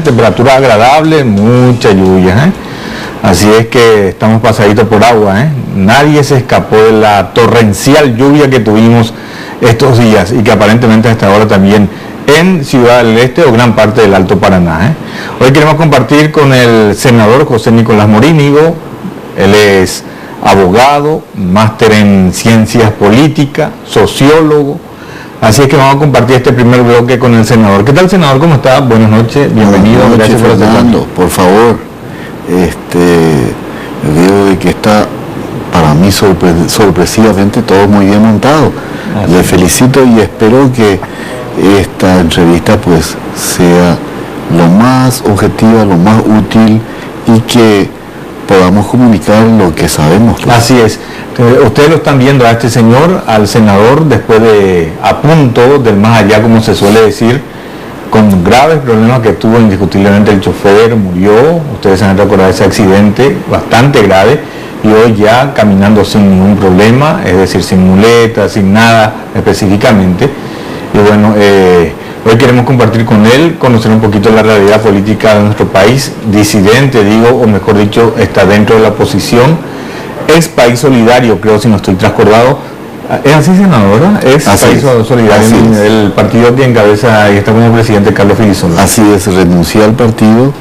temperatura agradable, mucha lluvia, así es que estamos pasaditos por agua, Nadie se escapó de la torrencial lluvia que tuvimos estos días y que aparentemente hasta ahora también en Ciudad del Este o gran parte del Alto Paraná. Hoy queremos compartir con el senador José Nicolás Morínigo. Él es abogado, máster en ciencias políticas, sociólogo. Así es que vamos a compartir este primer bloque con el senador. ¿Qué tal, senador? ¿Cómo está? Buenas noches, bienvenido. Buenas noches, gracias por Fernando, por favor. Veo de que está para mí sorpresivamente todo muy bien montado. Le felicito y espero que esta entrevista pues sea lo más objetiva, lo más útil y que podamos comunicar lo que sabemos. Pues. Así es. Ustedes lo están viendo a este señor, al senador, después de a punto del más allá, como se suele decir, con graves problemas que tuvo indiscutiblemente el chofer, murió. Ustedes se han recordado ese accidente bastante grave y hoy ya caminando sin ningún problema, es decir, sin muletas, sin nada específicamente. Y bueno, hoy queremos compartir con él, conocer un poquito la realidad política de nuestro país, disidente, digo, o mejor dicho, está dentro de la oposición, es País Solidario, creo, si no estoy transcordado. ¿Es así, senadora? Es así País Solidario, el partido que encabeza y está como presidente Carlos Filisola. Así es, renuncié al partido,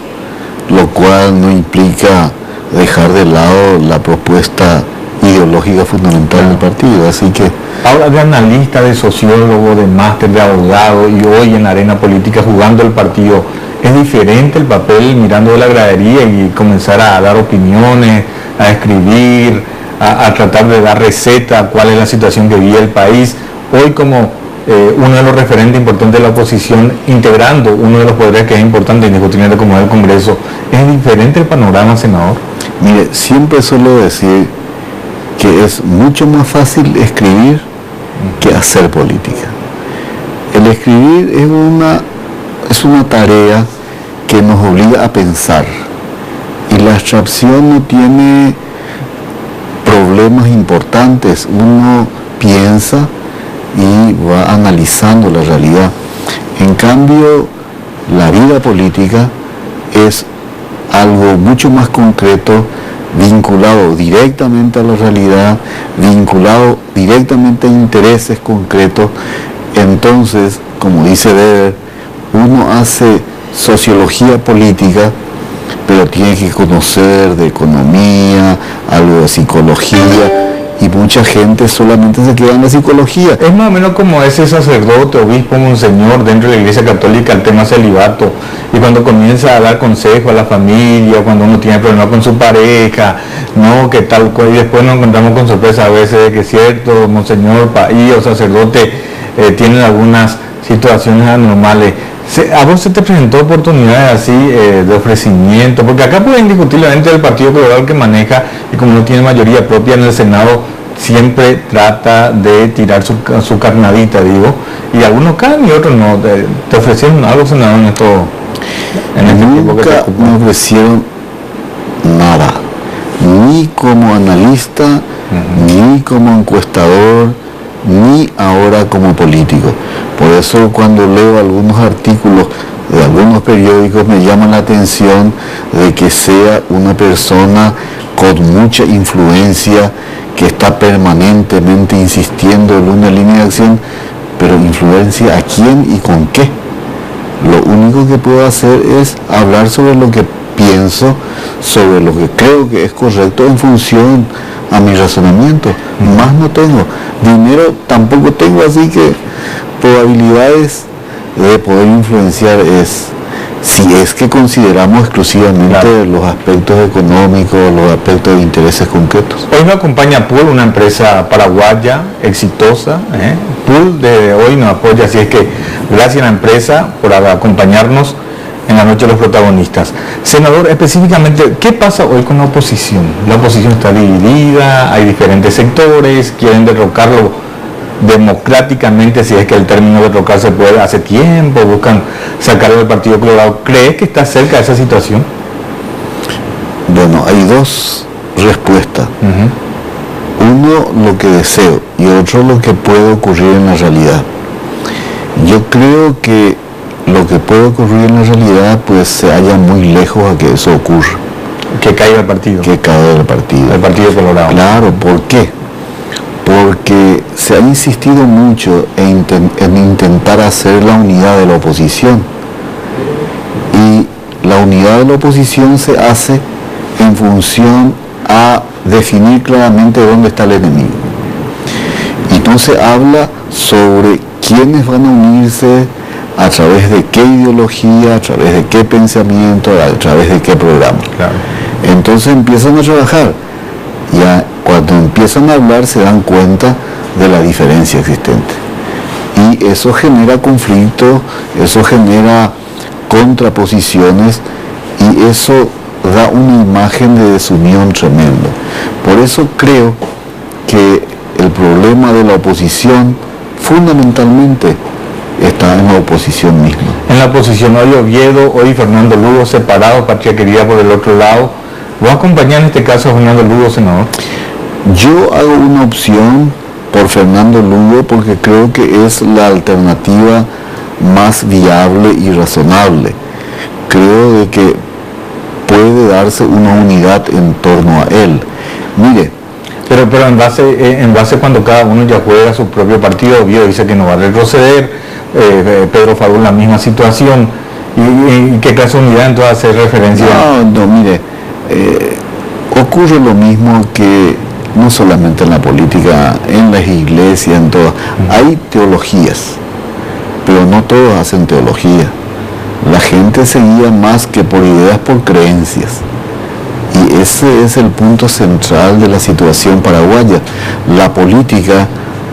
lo cual no implica dejar de lado la propuesta ideológica fundamental del partido, así que... Habla de analista, de sociólogo, de máster, de abogado y hoy en la arena política jugando el partido. ¿Es diferente el papel mirando de la gradería y comenzar a dar opiniones, a escribir, a tratar de dar receta, cuál es la situación que vive el país? Hoy como uno de los referentes importantes de la oposición, integrando uno de los poderes que es importante indiscutiblemente como es el Congreso, ¿es diferente el panorama, senador? Mire, siempre suelo decir que es mucho más fácil escribir que hacer política. El escribir es una tarea que nos obliga a pensar y la abstracción no tiene problemas importantes. Uno piensa y va analizando la realidad. En cambio, la vida política es algo mucho más concreto, vinculado directamente a la realidad, vinculado directamente a intereses concretos. Entonces, como dice Weber, uno hace sociología política, pero tiene que conocer de economía, algo de psicología, y mucha gente solamente se queda en la psicología. Es más o menos como ese sacerdote, obispo, monseñor dentro de la Iglesia Católica, el tema celibato, y cuando comienza a dar consejo a la familia, cuando uno tiene problemas con su pareja, no, que tal cual, y después nos encontramos con sorpresa a veces de que es cierto, monseñor, país o sacerdote tienen algunas situaciones anormales. ¿A vos se te presentó oportunidades así de ofrecimiento? Porque acá pues indiscutiblemente el Partido Colorado que maneja, y como no tiene mayoría propia en el Senado, siempre trata de tirar su carnadita, digo, y algunos caen y otros no. ¿Te ofrecieron algo, senador, en este tiempo que te ocupó? Nunca me ofrecieron nada, ni como analista, ni como encuestador, ni ahora como político. Por eso cuando leo algunos artículos de algunos periódicos me llama la atención de que sea una persona con mucha influencia, que está permanentemente insistiendo en una línea de acción, pero influencia a quién y con qué. Lo único que puedo hacer es hablar sobre lo que pienso, sobre lo que creo que es correcto en función a mi razonamiento. Más no tengo. Dinero tampoco tengo, así que probabilidades de poder influenciar si es que consideramos exclusivamente los aspectos económicos, los aspectos de intereses concretos. Hoy nos acompaña Pool, una empresa paraguaya exitosa. Pool de hoy nos apoya, así es que gracias a la empresa por acompañarnos en la noche de los protagonistas. Senador, específicamente, ¿qué pasa hoy con la oposición? La oposición está dividida, hay diferentes sectores, quieren derrocarlo democráticamente, si es que el término derrocar se puede, hace tiempo, buscan sacarlo del Partido Colorado. ¿Crees que está cerca de esa situación? Bueno, hay dos respuestas. Uno, lo que deseo, y otro, lo que puede ocurrir en la realidad. Yo creo que lo que puede ocurrir en la realidad pues se halla muy lejos a que eso ocurra. Que caiga el partido. Que caiga el partido. El Partido Colorado. Claro, ¿por qué? Porque se ha insistido mucho en intentar hacer la unidad de la oposición. Y la unidad de la oposición se hace en función a definir claramente dónde está el enemigo. Y entonces habla sobre quiénes van a unirse, a través de qué ideología, a través de qué pensamiento, a través de qué programa. Claro. Entonces empiezan a trabajar. Ya cuando empiezan a hablar se dan cuenta de la diferencia existente. Y eso genera conflicto, eso genera contraposiciones y eso da una imagen de desunión tremenda. Por eso creo que el problema de la oposición fundamentalmente está en la oposición misma. En la oposición hoy Oviedo, hoy Fernando Lugo, separados, Patria Querida por el otro lado. ¿Vos acompañás en este caso a Fernando Lugo, senador? Yo hago una opción por Fernando Lugo porque creo que es la alternativa más viable y razonable. Creo de que puede darse una unidad en torno a él. Mire, pero en base cuando cada uno ya juega su propio partido, Oviedo dice que no va a retroceder, Pedro Fabul la misma situación, y ¿qué clase de unidad entonces hace referencia? No, mire, ocurre lo mismo que no solamente en la política, en las iglesias, en todas. Hay teologías, pero no todos hacen teología. La gente se guía más que por ideas, por creencias. Y ese es el punto central de la situación paraguaya. La política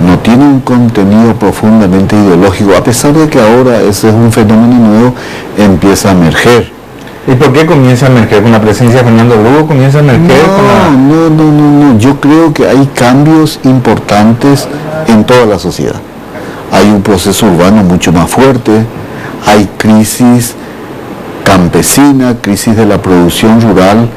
no tiene un contenido profundamente ideológico, a pesar de que ahora ese es un fenómeno nuevo, empieza a emerger. ¿Y por qué comienza a emerger? ¿Con la presencia de Fernando Lugo comienza a emerger? No. Yo creo que hay cambios importantes en toda la sociedad. Hay un proceso urbano mucho más fuerte, hay crisis campesina, crisis de la producción rural,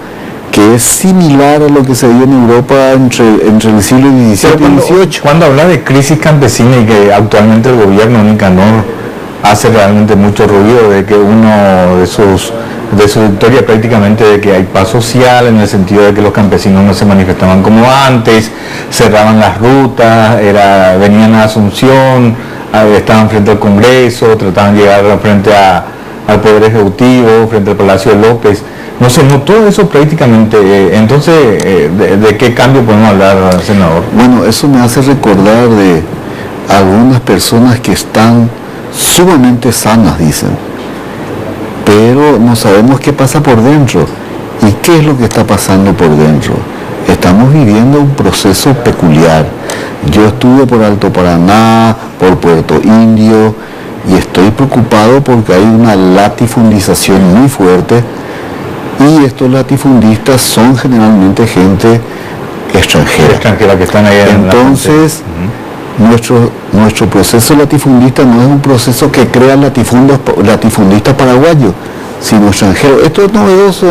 que es similar a lo que se dio en Europa entre el siglo XVII y XVIII. Cuando habla de crisis campesina y que actualmente el gobierno Nicanor hace realmente mucho ruido de que uno de su victoria prácticamente de que hay paz social, en el sentido de que los campesinos no se manifestaban como antes, cerraban las rutas, venían a Asunción, estaban frente al Congreso, trataban de llegar frente al Poder Ejecutivo, frente al Palacio de López. No se notó eso prácticamente. Entonces, ¿de qué cambio podemos hablar, senador? Bueno, eso me hace recordar de algunas personas que están sumamente sanas, dicen, pero no sabemos qué pasa por dentro. ¿Y qué es lo que está pasando por dentro? Estamos viviendo un proceso peculiar. Yo estuve por Alto Paraná, por Puerto Indio, y estoy preocupado porque hay una latifundización muy fuerte, y estos latifundistas son generalmente gente extranjera que están ahí. Entonces, nuestro proceso latifundista no es un proceso que crea latifundistas paraguayos, sino extranjeros. Esto es novedoso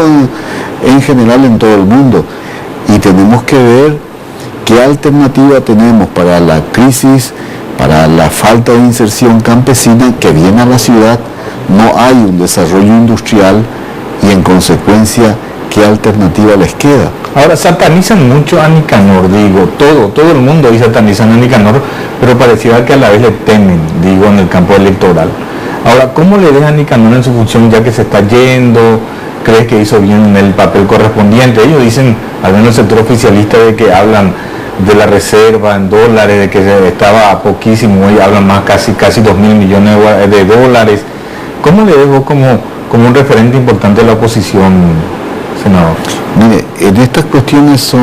en general en todo el mundo, y tenemos que ver qué alternativa tenemos para la crisis, para la falta de inserción campesina que viene a la ciudad. No hay un desarrollo industrial y en consecuencia, ¿qué alternativa les queda? Ahora, satanizan mucho a Nicanor, digo, todo el mundo ahí satanizan a Nicanor, pero pareciera que a la vez le temen, digo, en el campo electoral. Ahora, ¿cómo le deja a Nicanor en su función ya que se está yendo? ¿Crees que hizo bien el papel correspondiente? Ellos dicen, al menos el sector oficialista, de que hablan de la reserva en dólares, de que estaba poquísimo, hoy hablan más, casi 2.000 millones de dólares. ¿Cómo le dejo como un referente importante de la oposición, senador? Mire, en estas cuestiones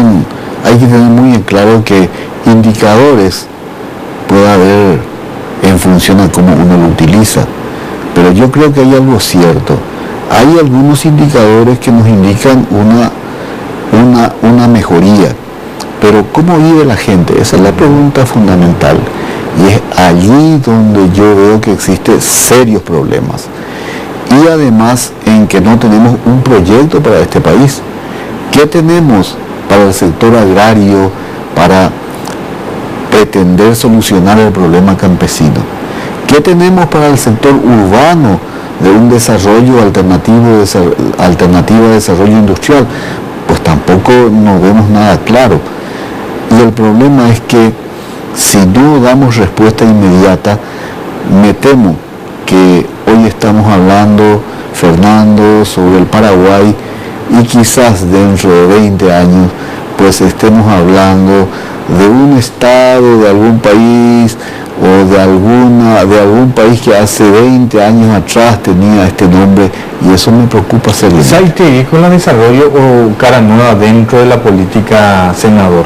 hay que tener muy en claro que indicadores puede haber en función a cómo uno lo utiliza, pero yo creo que hay algo cierto. Hay algunos indicadores que nos indican una mejoría, pero ¿cómo vive la gente? Esa es la pregunta fundamental, y es allí donde yo veo que existen serios problemas. Y además en que no tenemos un proyecto para este país. ¿Qué tenemos para el sector agrario para pretender solucionar el problema campesino? ¿Qué tenemos para el sector urbano de un desarrollo alternativa de desarrollo industrial? Pues tampoco no vemos nada claro. Y el problema es que si no damos respuesta inmediata, me temo que hoy estamos hablando, Fernando, sobre el Paraguay, y quizás dentro de 20 años pues estemos hablando de un estado, de algún país o de algún país que hace 20 años atrás tenía este nombre, y eso me preocupa seriamente. Saite, con el desarrollo o cara nueva dentro de la política, senador,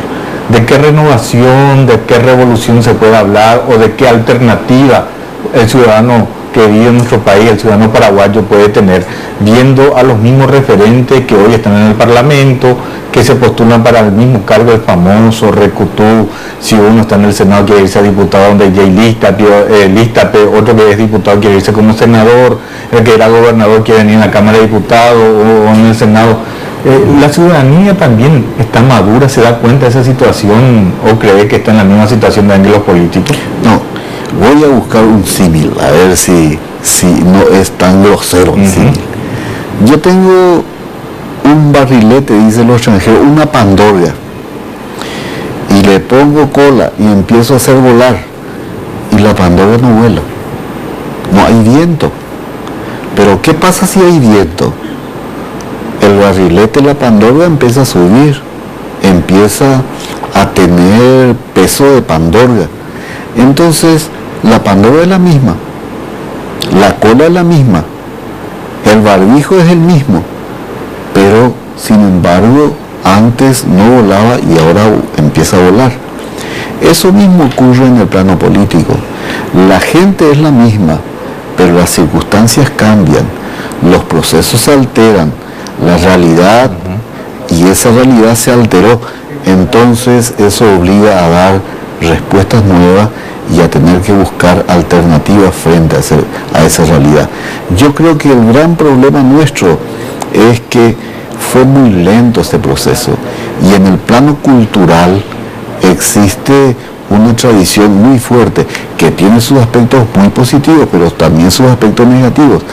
¿de qué renovación, de qué revolución se puede hablar, o de qué alternativa el ciudadano que vive en nuestro país, el ciudadano paraguayo, puede tener, viendo a los mismos referentes que hoy están en el Parlamento, que se postulan para el mismo cargo, el famoso Recutú? Si uno está en el Senado quiere irse a diputado donde Jay Lístape, otro que es diputado quiere irse como senador, el que era gobernador quiere venir en la Cámara de Diputados o en el Senado. La ciudadanía también está madura, se da cuenta de esa situación, o cree que está en la misma situación de los políticos. No, voy a buscar un símil, a ver si no es tan grosero el símil. Yo tengo un barrilete, dicen los extranjeros, una pandorga, y le pongo cola y empiezo a hacer volar, y la pandorga no vuela, no hay viento. Pero ¿qué pasa si hay viento? El barrilete, la pandorga, empieza a subir, empieza a tener peso de pandorga. Entonces la pandorga es la misma, la cola es la misma, el barbijo es el mismo, pero sin embargo antes no volaba y ahora empieza a volar. Eso mismo ocurre en el plano político. La gente es la misma, pero las circunstancias cambian, los procesos se alteran, la realidad, y esa realidad se alteró. Entonces eso obliga a dar respuestas nuevas y a tener que buscar alternativas frente a esa realidad. Yo creo que el gran problema nuestro es que fue muy lento este proceso, y en el plano cultural existe una tradición muy fuerte que tiene sus aspectos muy positivos, pero también sus aspectos negativos.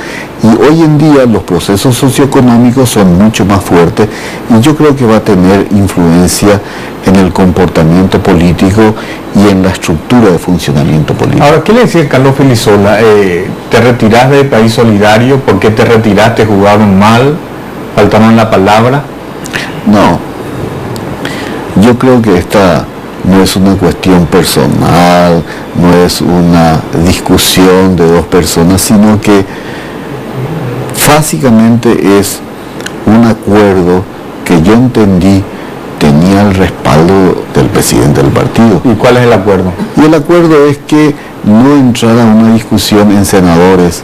Y hoy en día los procesos socioeconómicos son mucho más fuertes, y yo creo que va a tener influencia en el comportamiento político y en la estructura de funcionamiento político. Ahora, ¿qué le decía Carlos Filisola? ¿Te retirás del País Solidario? ¿Por qué te retiraste? ¿Jugaron mal? ¿Faltaron la palabra? No, yo creo que esta no es una cuestión personal, no es una discusión de dos personas, sino que básicamente es un acuerdo que yo entendí tenía el respaldo del presidente del partido. ¿Y cuál es el acuerdo? Y el acuerdo es que no entrara una discusión en senadores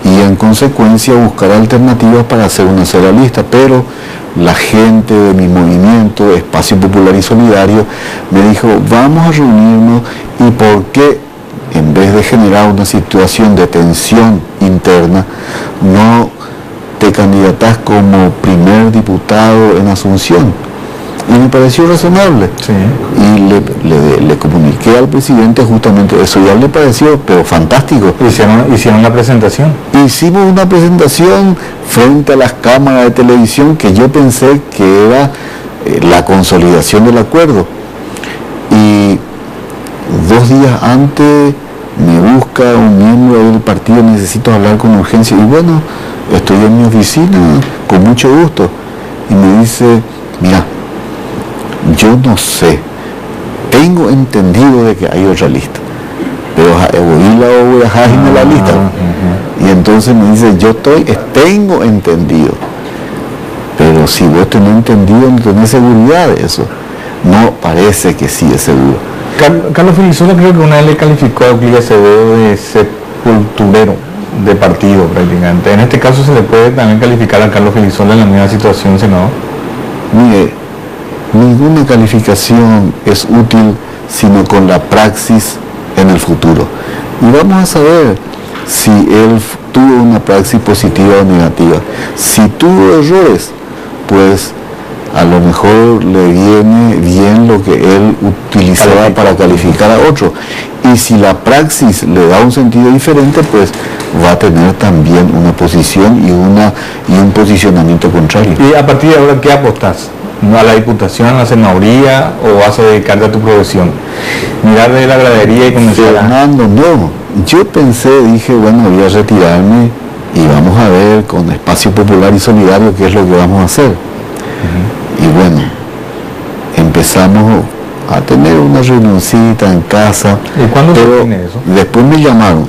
y en consecuencia buscar alternativas para hacer una sola lista, pero la gente de mi movimiento, Espacio Popular y Solidario, me dijo, vamos a reunirnos, y por qué, en vez de generar una situación de tensión interna, no te candidatas como primer diputado en Asunción. Y me pareció razonable. Sí. Y le comuniqué al presidente justamente eso, y a él le pareció, pero fantástico. ¿Hicieron la presentación? Hicimos una presentación frente a las cámaras de televisión que yo pensé que era la consolidación del acuerdo. Y 2 días antes me busca un miembro del partido, necesito hablar con urgencia. Y bueno, estoy en mi oficina con mucho gusto. Y me dice, mira, yo no sé, tengo entendido de que hay otra lista, pero voy a dejar la lista. Y entonces me dice, tengo entendido, pero si vos tenés entendido, no tenés seguridad de eso. No parece que sí es seguro. Carlos Filisola creo que una vez le calificó a Euclides Acevedo de sepulturero de partido prácticamente. En este caso se le puede también calificar a Carlos Filisola en la misma situación, senador. Mire, ninguna calificación es útil sino con la praxis en el futuro. Y vamos a saber si él tuvo una praxis positiva o negativa. Si tuvo errores, pues a lo mejor le viene bien lo que él utilizaba para calificar a otro. Y si la praxis le da un sentido diferente, pues va a tener también una posición y un posicionamiento contrario. ¿Y a partir de ahora qué apostas? ¿A la diputación, a la senaduría o vas a dedicarte a tu profesión? Mirar de la gradería y comenzar a... Fernando, no. Yo dije, bueno, voy a retirarme y vamos a ver con Espacio Popular y Solidario qué es lo que vamos a hacer. Y bueno, empezamos a tener una reunioncita en casa. ¿Y cuándo se tiene eso? Después me llamaron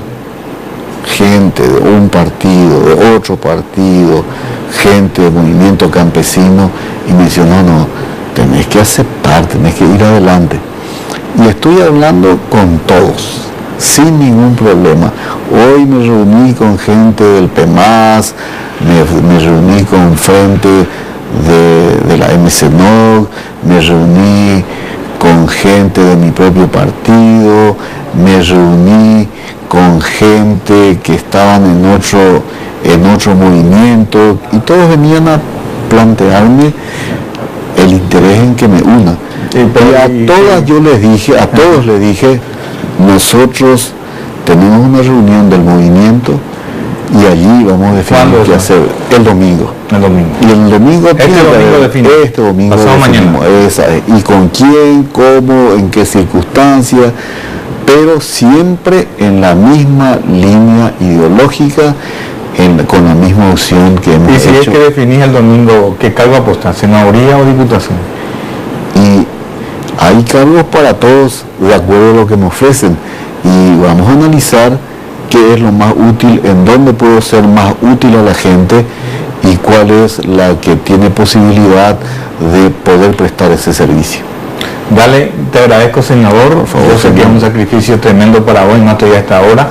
gente de un partido, de otro partido, gente del movimiento campesino, y me dijeron, no, tenés que aceptar, tenés que ir adelante. Y estoy hablando con todos, sin ningún problema. Hoy me reuní con gente del PEMAS, me reuní con frente de la MCNOG, me reuní con gente de mi propio partido, me reuní con gente que estaban en otro movimiento, y todos venían a plantearme el interés en que me una. Y a todas yo les dije, a todos les dije, nosotros tenemos una reunión del movimiento y allí vamos a definir qué hacer el domingo. El domingo. Y el domingo este domingo definimos y con quién, cómo, en qué circunstancias, pero siempre en la misma línea ideológica, con la misma opción que hemos hecho. Y si es que definís el domingo, ¿qué cargo apostas? ¿Senaduría o diputación? Y hay cargos para todos de acuerdo a lo que me ofrecen, y vamos a analizar qué es lo más útil, en dónde puedo ser más útil a la gente y cuál es la que tiene posibilidad de poder prestar ese servicio. Dale, te agradezco, senador. Por favor, yo sé que es un sacrificio tremendo para hoy, no estoy a esta hora.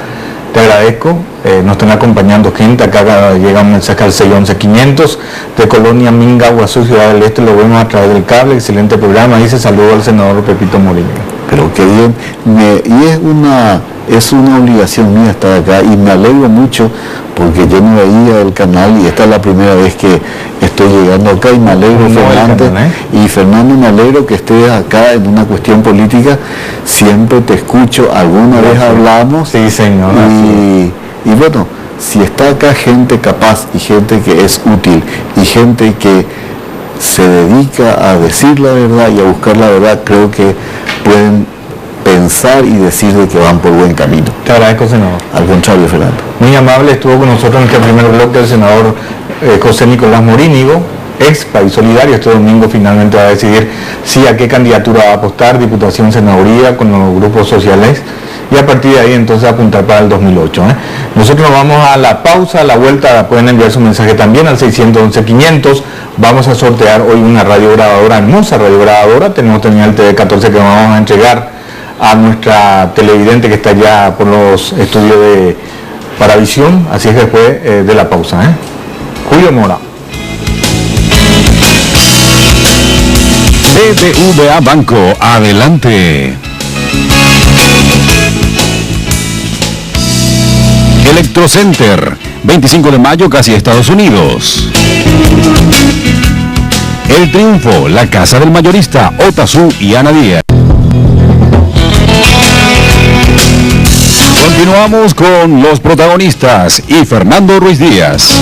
Te agradezco, nos están acompañando gente, acá llega un mensaje al 611-500 de Colonia Minga, Guazú, Ciudad del Este, lo vemos a través del cable, excelente programa, dice saludo al senador Pepito Morillo. Pero qué bien, es una obligación mía estar acá, y me alegro mucho porque yo no veía el canal y esta es la primera vez que estoy llegando acá, y me alegro, Fernando, me alegro que estés acá en una cuestión política. Siempre te escucho, alguna vez hablamos. Sí, señor. Y bueno, si está acá gente capaz y gente que es útil y gente que se dedica a decir la verdad y a buscar la verdad, creo que pueden pensar y decir de que van por buen camino. Te agradezco, senador. Al contrario, Fernando. Muy amable, estuvo con nosotros en este primer bloque el senador José Nicolás Morínigo, ex País Solidario. Este domingo finalmente va a decidir si a qué candidatura va a apostar, diputación, senaduría, con los grupos sociales, y a partir de ahí entonces apuntar para el 2008. Nosotros nos vamos a la pausa, a la vuelta pueden enviar su mensaje también al 611-500. Vamos a sortear hoy una radiograbadora, hermosa radiograbadora. Tenemos también el TV14 que vamos a entregar a nuestra televidente que está ya por los estudios de Paravisión, así es que después de la pausa. Julio Mora. BBVA Banco, adelante. Electrocenter, 25 de mayo, casi Estados Unidos. El Triunfo, la casa del mayorista, Otazú y Ana Díaz. Continuamos con los protagonistas y Fernando Ruiz Díaz.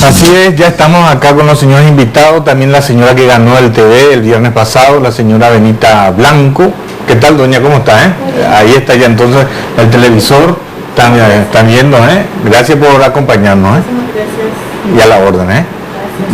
Así es, ya estamos acá con los señores invitados, también la señora que ganó el TV el viernes pasado, la señora Benita Blanco. ¿Qué tal, doña? ¿Cómo está? Ahí está ya entonces el televisor, están viendo, Gracias por acompañarnos, Gracias. Y a la orden,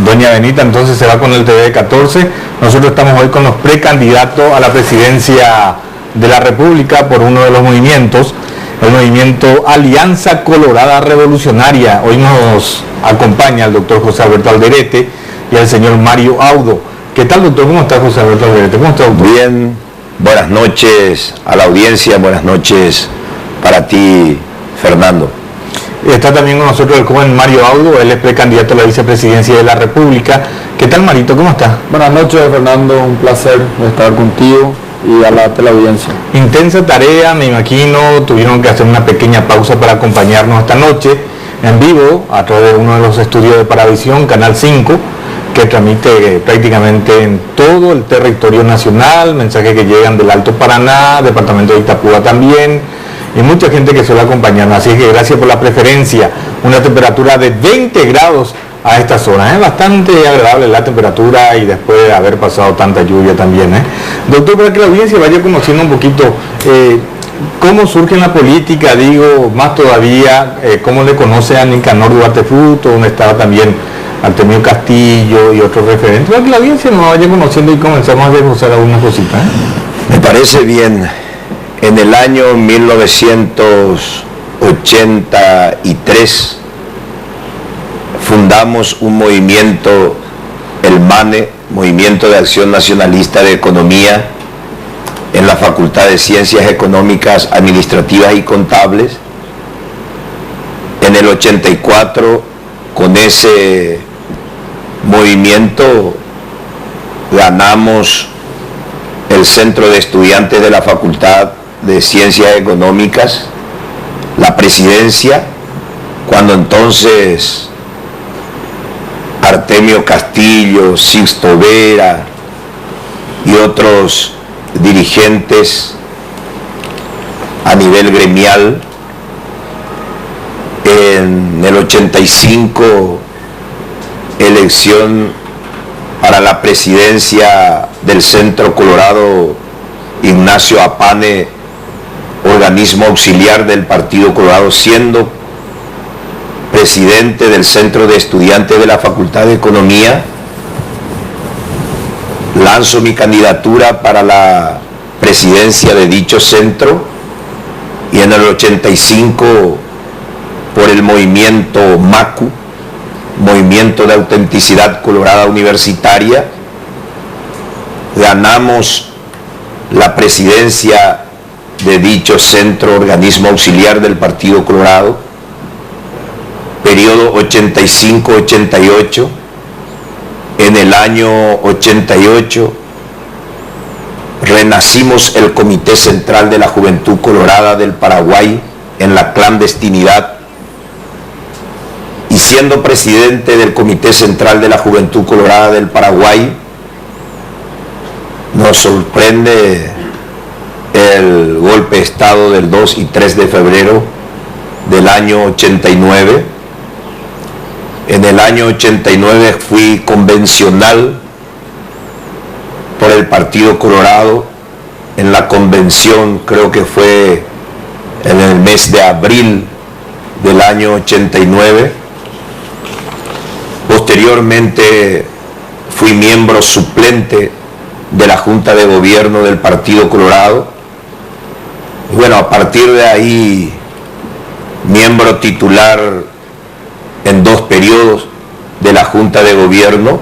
Doña Benita entonces se va con el TV 14. Nosotros estamos hoy con los precandidatos a la presidencia de la República por uno de los movimientos, el movimiento Alianza Colorada Revolucionaria. Hoy nos acompaña el doctor José Alberto Alderete y el señor Mario Audo. ¿Qué tal, doctor? ¿Cómo está José Alberto Alderete? ¿Cómo está, doctor? Bien, buenas noches a la audiencia, buenas noches para ti, Fernando. Está también con nosotros el joven Mario Audo, él es precandidato a la vicepresidencia de la República. ¿Qué tal, Marito? ¿Cómo está? Buenas noches, Fernando, un placer estar contigo y a la teleaudiencia. Intensa tarea, me imagino, tuvieron que hacer una pequeña pausa para acompañarnos esta noche en vivo a través de uno de los estudios de Paravisión, Canal 5, que transmite prácticamente en todo el territorio nacional, mensajes que llegan del Alto Paraná, departamento de Itapúa también, y mucha gente que suele acompañarnos. Así que gracias por la preferencia. Una temperatura de 20 grados a estas horas, es bastante agradable la temperatura y después de haber pasado tanta lluvia también. Doctor, para que la audiencia vaya conociendo un poquito cómo surge en la política, digo, más todavía, cómo le conoce a Nicanor Duarte Fruto, donde estaba también Artemio Castillo y otros referentes, para que la audiencia nos vaya conociendo y comenzamos a desglosar algunas cositas. Me parece bien. En el año 1983 fundamos un movimiento, el MANE, Movimiento de Acción Nacionalista de Economía, en la Facultad de Ciencias Económicas, Administrativas y Contables. En el 84, con ese movimiento, ganamos el Centro de Estudiantes de la Facultad de Ciencias Económicas, la presidencia, cuando entonces Artemio Castillo, Sixto Vera y otros dirigentes a nivel gremial. En el 85, elección para la presidencia del Centro Colorado, Ignacio Apane, organismo auxiliar del Partido Colorado, siendo presidente del Centro de Estudiantes de la Facultad de Economía, lanzo mi candidatura para la presidencia de dicho centro, y en el 85, por el movimiento MACU, Movimiento de Autenticidad Colorada Universitaria, ganamos la presidencia de dicho centro, organismo auxiliar del Partido Colorado, periodo 85-88. En el año 88 renacimos el Comité Central de la Juventud Colorada del Paraguay en la clandestinidad, y siendo presidente del Comité Central de la Juventud Colorada del Paraguay, nos sorprende el golpe de Estado del 2 y 3 de febrero del año 89. En el año 89 fui convencional por el Partido Colorado en la convención, creo que fue en el mes de abril del año 89. Posteriormente fui miembro suplente de la Junta de Gobierno del Partido Colorado. Y bueno, a partir de ahí, miembro titular en 2 periodos de la Junta de Gobierno,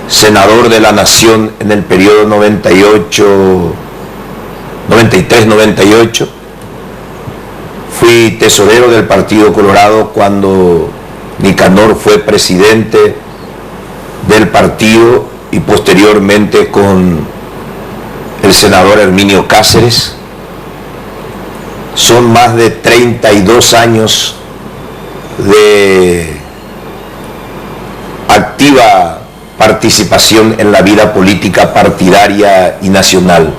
senador de la Nación en el periodo 93-98, fui tesorero del Partido Colorado cuando Nicanor fue presidente del partido, y posteriormente con el senador Herminio Cáceres. Son más de 32 años de activa participación en la vida política partidaria y nacional.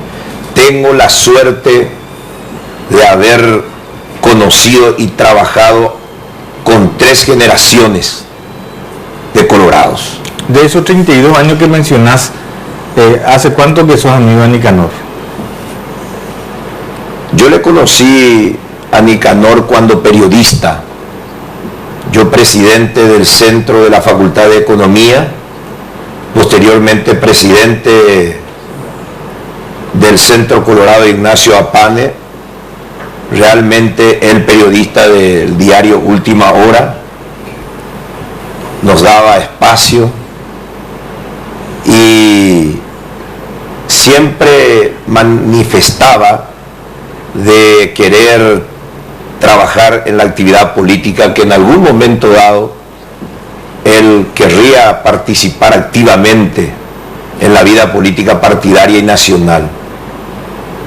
Tengo la suerte de haber conocido y trabajado con 3 generaciones de colorados. De esos 32 años que mencionás, ¿hace cuánto que sos amigo de Nicanor? Yo le conocí a Nicanor cuando periodista, yo presidente del Centro de la Facultad de Economía, posteriormente presidente del Centro Colorado Ignacio Apane, realmente el periodista del diario Última Hora, nos daba espacio y siempre manifestaba de querer trabajar en la actividad política, que en algún momento dado él querría participar activamente en la vida política partidaria y nacional.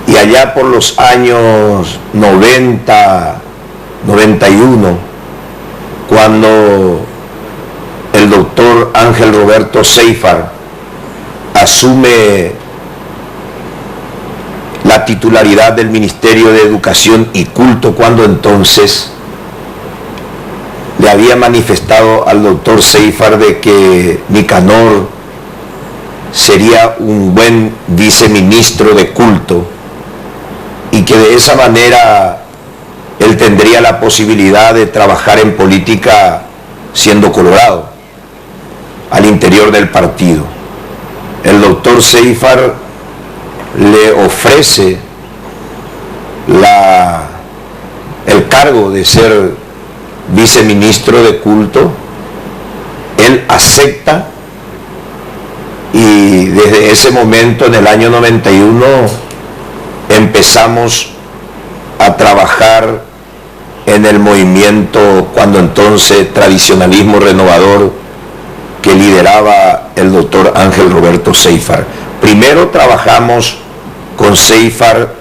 Y allá por los años 90, 91, cuando el el doctor Ángel Roberto Seifar asume la titularidad del Ministerio de Educación y Culto, cuando entonces le había manifestado al doctor Seifar de que Nicanor sería un buen viceministro de culto y que de esa manera él tendría la posibilidad de trabajar en política siendo colorado al interior del partido. El doctor Seifar le ofrece el cargo de ser viceministro de culto. Él acepta y desde ese momento, en el año 91, empezamos a trabajar en el movimiento, cuando entonces Tradicionalismo Renovador, que lideraba el doctor Ángel Roberto Seifar. Primero trabajamos con Seifar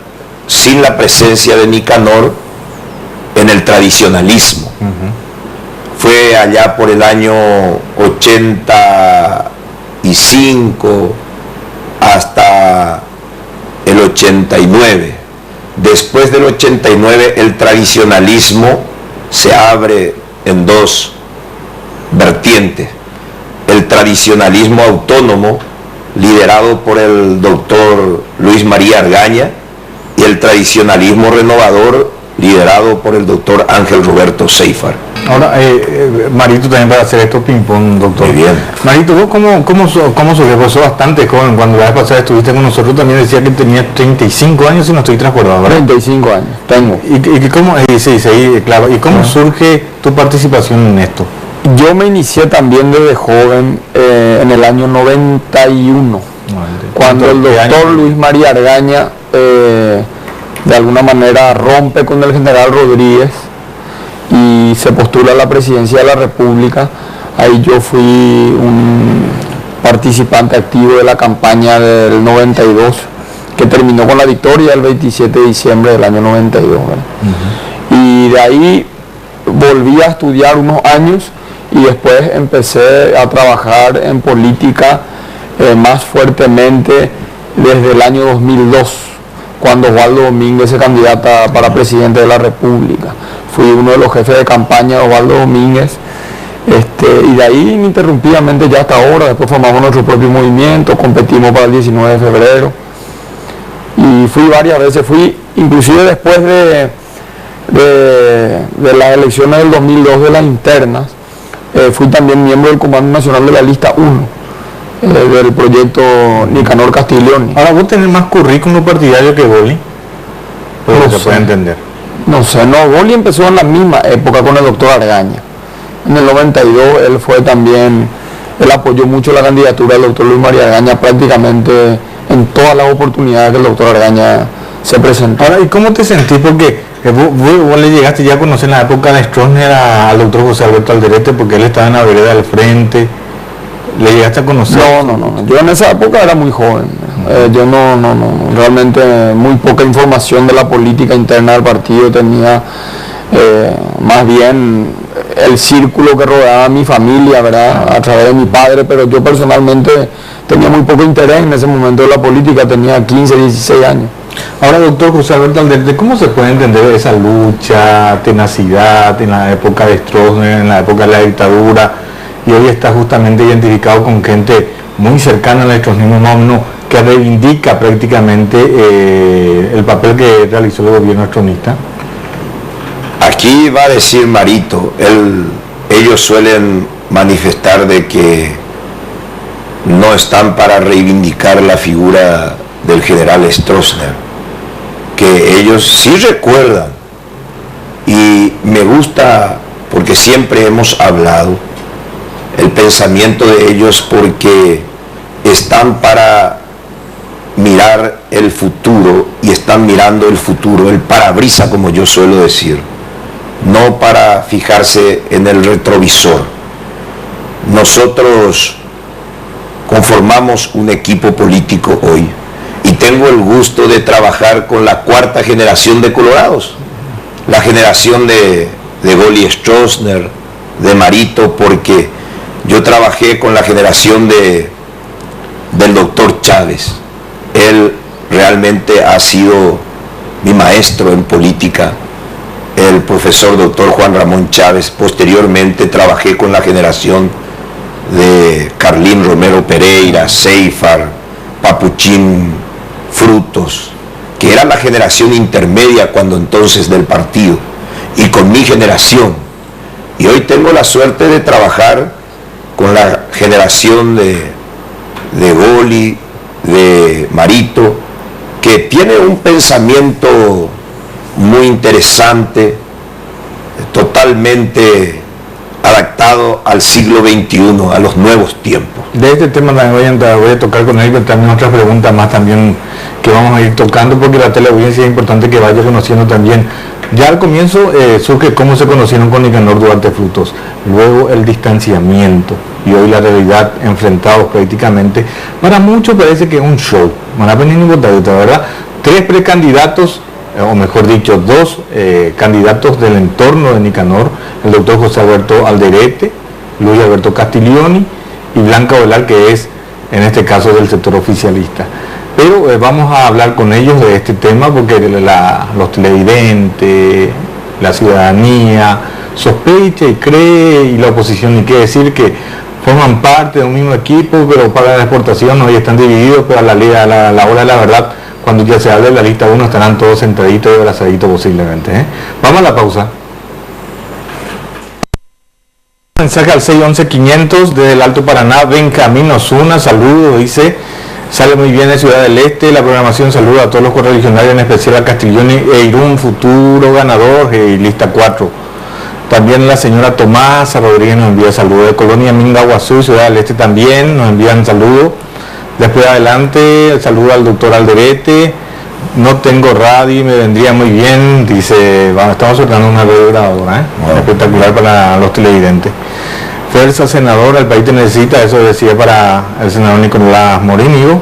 sin la presencia de Nicanor en el tradicionalismo. Fue allá por el año 85 hasta el 89. Después del 89 el tradicionalismo se abre en dos vertientes: el tradicionalismo autónomo, liderado por el doctor Luis María Argaña, y el tradicionalismo renovador, liderado por el doctor Ángel Roberto Seifar. Ahora, Marito, también para hacer esto ping-pong, doctor. Muy bien. Marito, ¿vos cómo surgió? Pues sos bastante joven. Cuando la vez pasada estuviste con nosotros también decía que tenía 35 años, si no estoy transcordado, ¿verdad? 35 años, tengo. ¿Y cómo, sí, claro. ¿Y cómo surge tu participación en esto? Yo me inicié también desde joven, en el año 91, cuando el doctor Luis María Argaña de alguna manera rompe con el general Rodríguez y se postula a la presidencia de la República. Ahí yo fui un participante activo de la campaña del 92, que terminó con la victoria el 27 de diciembre del año 92. Y de ahí volví a estudiar unos años y después empecé a trabajar en política más fuertemente desde el año 2002, cuando Osvaldo Domínguez se candidata para presidente de la República. Fui uno de los jefes de campaña de Osvaldo Domínguez, y de ahí ininterrumpidamente ya hasta ahora. Después formamos nuestro propio movimiento, competimos para el 19 de febrero, y fui varias veces, inclusive después de las elecciones del 2002, de las internas, fui también miembro del Comando Nacional de la Lista 1, del proyecto Nicanor Castiglioni. Ahora, vos tenés más currículum partidario que Goli, porque se puede entender. No sé, Goli empezó en la misma época con el doctor Argaña. En el 92 él apoyó mucho la candidatura del doctor Luis María Argaña prácticamente en todas las oportunidades que el doctor Argaña se presentó. Ahora, ¿y cómo te sentís? Porque vos le llegaste ya a conocer en la época de Stroessner al doctor José Alberto Alderete, porque él estaba en la vereda del frente. ¿Le llegaste a conocer? No. Yo en esa época era muy joven. Yo realmente muy poca información de la política interna del partido tenía. Más bien el círculo que rodeaba a mi familia, ¿verdad? A través de mi padre, pero yo personalmente tenía muy poco interés en ese momento de la política, tenía 15, 16 años. Ahora, doctor José Alberto Alderete, ¿cómo se puede entender esa lucha, tenacidad en la época de Stroessner, en la época de la dictadura, y hoy está justamente identificado con gente muy cercana al stroessnismo, que reivindica prácticamente el papel que realizó el gobierno stronista? Aquí va a decir Marito, ellos suelen manifestar de que no están para reivindicar la figura del general Stroessner, que ellos sí recuerdan, y me gusta porque siempre hemos hablado el pensamiento de ellos, porque están para mirar el futuro, y están mirando el futuro, el parabrisas, como yo suelo decir, no para fijarse en el retrovisor. Nosotros conformamos un equipo político hoy, y tengo el gusto de trabajar con la cuarta generación de colorados, la generación de Goli Stroessner, de Marito, porque Yo trabajé con la generación del doctor Chávez. Él realmente ha sido mi maestro en política, el profesor doctor Juan Ramón Chávez. Posteriormente trabajé con la generación de Carlín Romero Pereira, Seifar, Papuchín Frutos, que era la generación intermedia cuando entonces del partido, y con mi generación. Y hoy tengo la suerte de trabajar con la generación de Goli, de Marito, que tiene un pensamiento muy interesante, totalmente adaptado al siglo XXI, a los nuevos tiempos. De este tema también voy a tocar con él, pero también otras preguntas más también que vamos a ir tocando, porque la teleaudiencia es importante que vaya conociendo también. Ya al comienzo surge cómo se conocieron con Nicanor Duarte Frutos, luego el distanciamiento y hoy la realidad, enfrentados prácticamente. Para muchos parece que es un show, ¿verdad? 3 precandidatos, o mejor dicho, 2 candidatos del entorno de Nicanor, el doctor José Alberto Alderete, Luis Alberto Castiglioni y Blanca Velar, que es en este caso del sector oficialista. Pero vamos a hablar con ellos de este tema porque los televidentes, la ciudadanía sospecha y cree, y la oposición, ni qué decir, que forman parte de un mismo equipo, pero para la exportación hoy están divididos, pero a la hora de la verdad, cuando ya se hable de la lista 1, estarán todos sentaditos y abrazaditos posiblemente. Vamos a la pausa. Mensaje al 611-500 desde el Alto Paraná. Benjamín Osuna, saludos, dice, sale muy bien de Ciudad del Este, la programación saluda a todos los correligionarios, en especial a Castiglioni e Irún, futuro ganador, y lista 4. También la señora Tomasa Rodríguez nos envía saludos, de Colonia Mingaguazú, Ciudad del Este también nos envían saludos. Después adelante, el saludo al doctor Alderete. No tengo radio y me vendría muy bien, dice, estamos sorteando una radio grabadora, espectacular para los televidentes. Fuerza senador, el país te necesita, eso decía para el senador Nicolás Morínigo.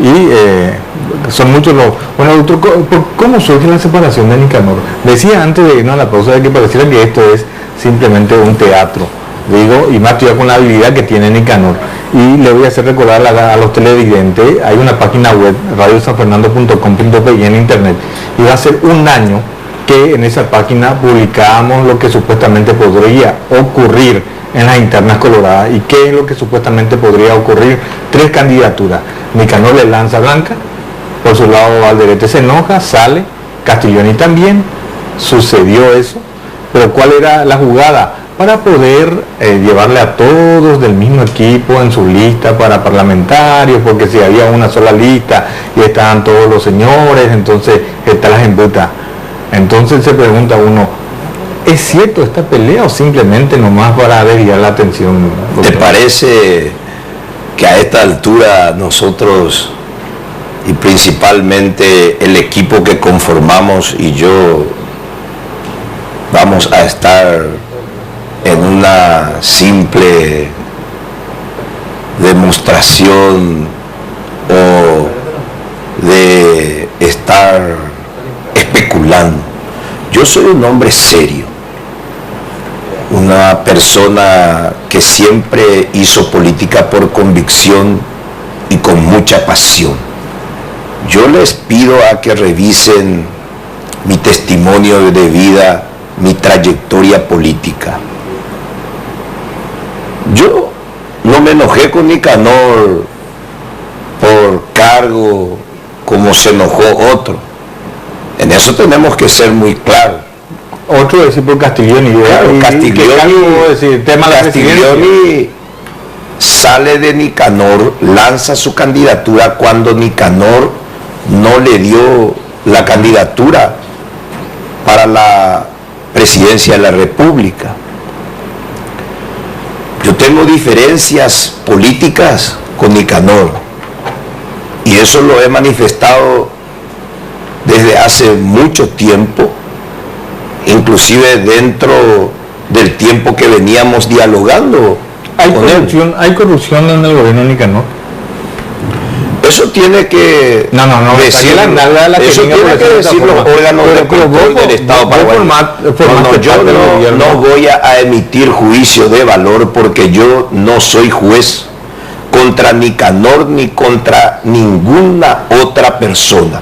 Y son muchos los... Bueno, doctor, ¿cómo surge la separación de Nicanor? Decía antes de irnos a la pausa de que pareciera que esto es simplemente un teatro, digo, y más todavía con la habilidad que tiene Nicanor. Y le voy a hacer recordar a los televidentes, hay una página web, radiosanfernando.com.pi en internet, y va a ser un año que en esa página publicamos lo que supuestamente podría ocurrir en las internas coloradas. ¿Y qué es lo que supuestamente podría ocurrir? 3 candidaturas. Nicanor le lanza Blanca, por su lado Alderete se enoja, sale, Castiglioni también, sucedió eso, pero ¿cuál era la jugada? Para poder llevarle a todos del mismo equipo en su lista para parlamentarios, porque si había una sola lista y estaban todos los señores, entonces está las embutas. Entonces se pregunta uno, ¿es cierto esta pelea o simplemente nomás para desviar la atención? ¿Te parece que a esta altura nosotros, y principalmente el equipo que conformamos y yo, vamos a estar en una simple demostración o de estar especulando? Yo soy un hombre serio, una persona que siempre hizo política por convicción y con mucha pasión. Yo les pido a que revisen mi testimonio de vida, mi trayectoria política. Yo no me enojé con Nicanor por cargo como se enojó otro. En eso tenemos que ser muy claros. Otro decir por Castiglioni. Claro, Castiglioni sale de Nicanor, lanza su candidatura cuando Nicanor no le dio la candidatura para la presidencia de la República. Yo tengo diferencias políticas con Nicanor y eso lo he manifestado desde hace mucho tiempo, inclusive dentro del tiempo que veníamos dialogando. ¿Hay corrupción en el gobierno de Nicanor? Eso tiene que decirlo, eso tiene que decir los órganos de control del Estado paraguayo. Yo no voy a emitir juicio de valor porque yo no soy juez contra Nicanor ni contra ninguna otra persona.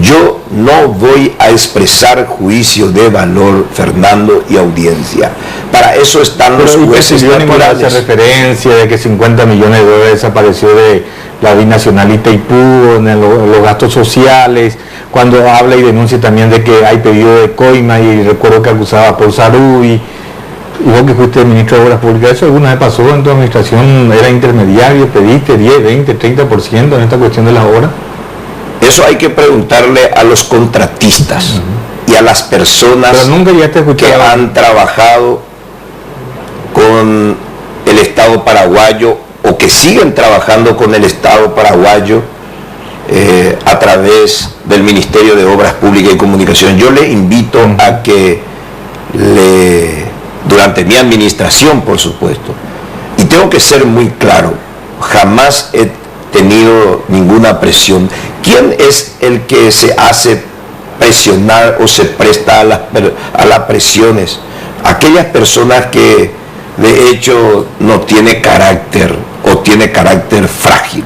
Yo no voy a expresar juicio de valor, Fernando y audiencia. Para eso están los jueces naturales. Hace referencia de que 50 millones de dólares desapareció de la binacional Itaipú, en los gastos sociales, cuando habla y denuncia también de que hay pedido de coima, y recuerdo que acusaba a Paul Sarubi, y vos que fuiste ministro de Obras Públicas, ¿eso alguna vez pasó en tu administración? ¿Era intermediario? ¿Pediste 10, 20, 30% en esta cuestión de las obras? Eso hay que preguntarle a los contratistas y a las personas que han trabajado con el Estado paraguayo o que siguen trabajando con el Estado paraguayo a través del Ministerio de Obras Públicas y Comunicación. Yo le invito a que durante mi administración, por supuesto, y tengo que ser muy claro, jamás he tenido ninguna presión. ¿Quién es el que se hace presionar o se presta a las presiones? Aquellas personas que de hecho no tiene carácter o tiene carácter frágil.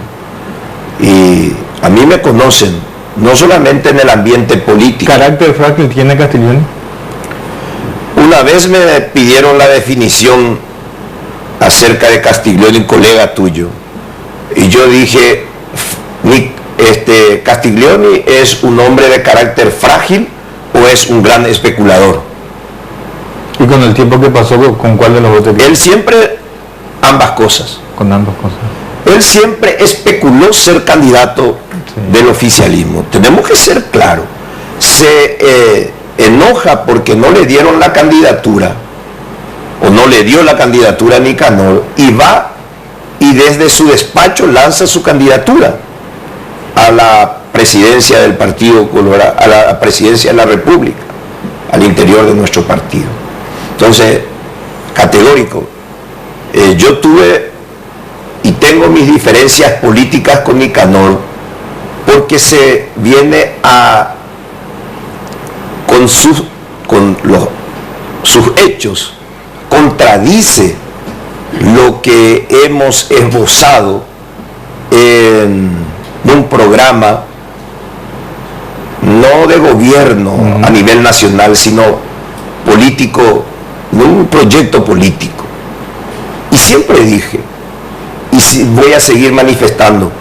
Y a mí me conocen, no solamente en el ambiente político. ¿Carácter frágil tiene Castiglioni? Una vez me pidieron la definición acerca de Castiglioni, un colega tuyo, y yo dije, ¿Castiglioni es un hombre de carácter frágil o es un gran especulador? ¿Y con el tiempo que pasó, con cuál de los votos? Él siempre, ambas cosas. Con ambas cosas. Él siempre especuló ser candidato del oficialismo. Tenemos que ser claros. Se enoja porque no le dieron la candidatura, o no le dio la candidatura a Nicanor, y va y desde su despacho lanza su candidatura a la presidencia del Partido Colorado, a la presidencia de la República, al interior de nuestro partido. Entonces, categórico, yo tuve y tengo mis diferencias políticas con Nicanor, porque se viene con sus hechos, contradice lo que hemos esbozado en un programa no de gobierno a nivel nacional, sino político, de un proyecto político. Y siempre dije, y voy a seguir manifestando,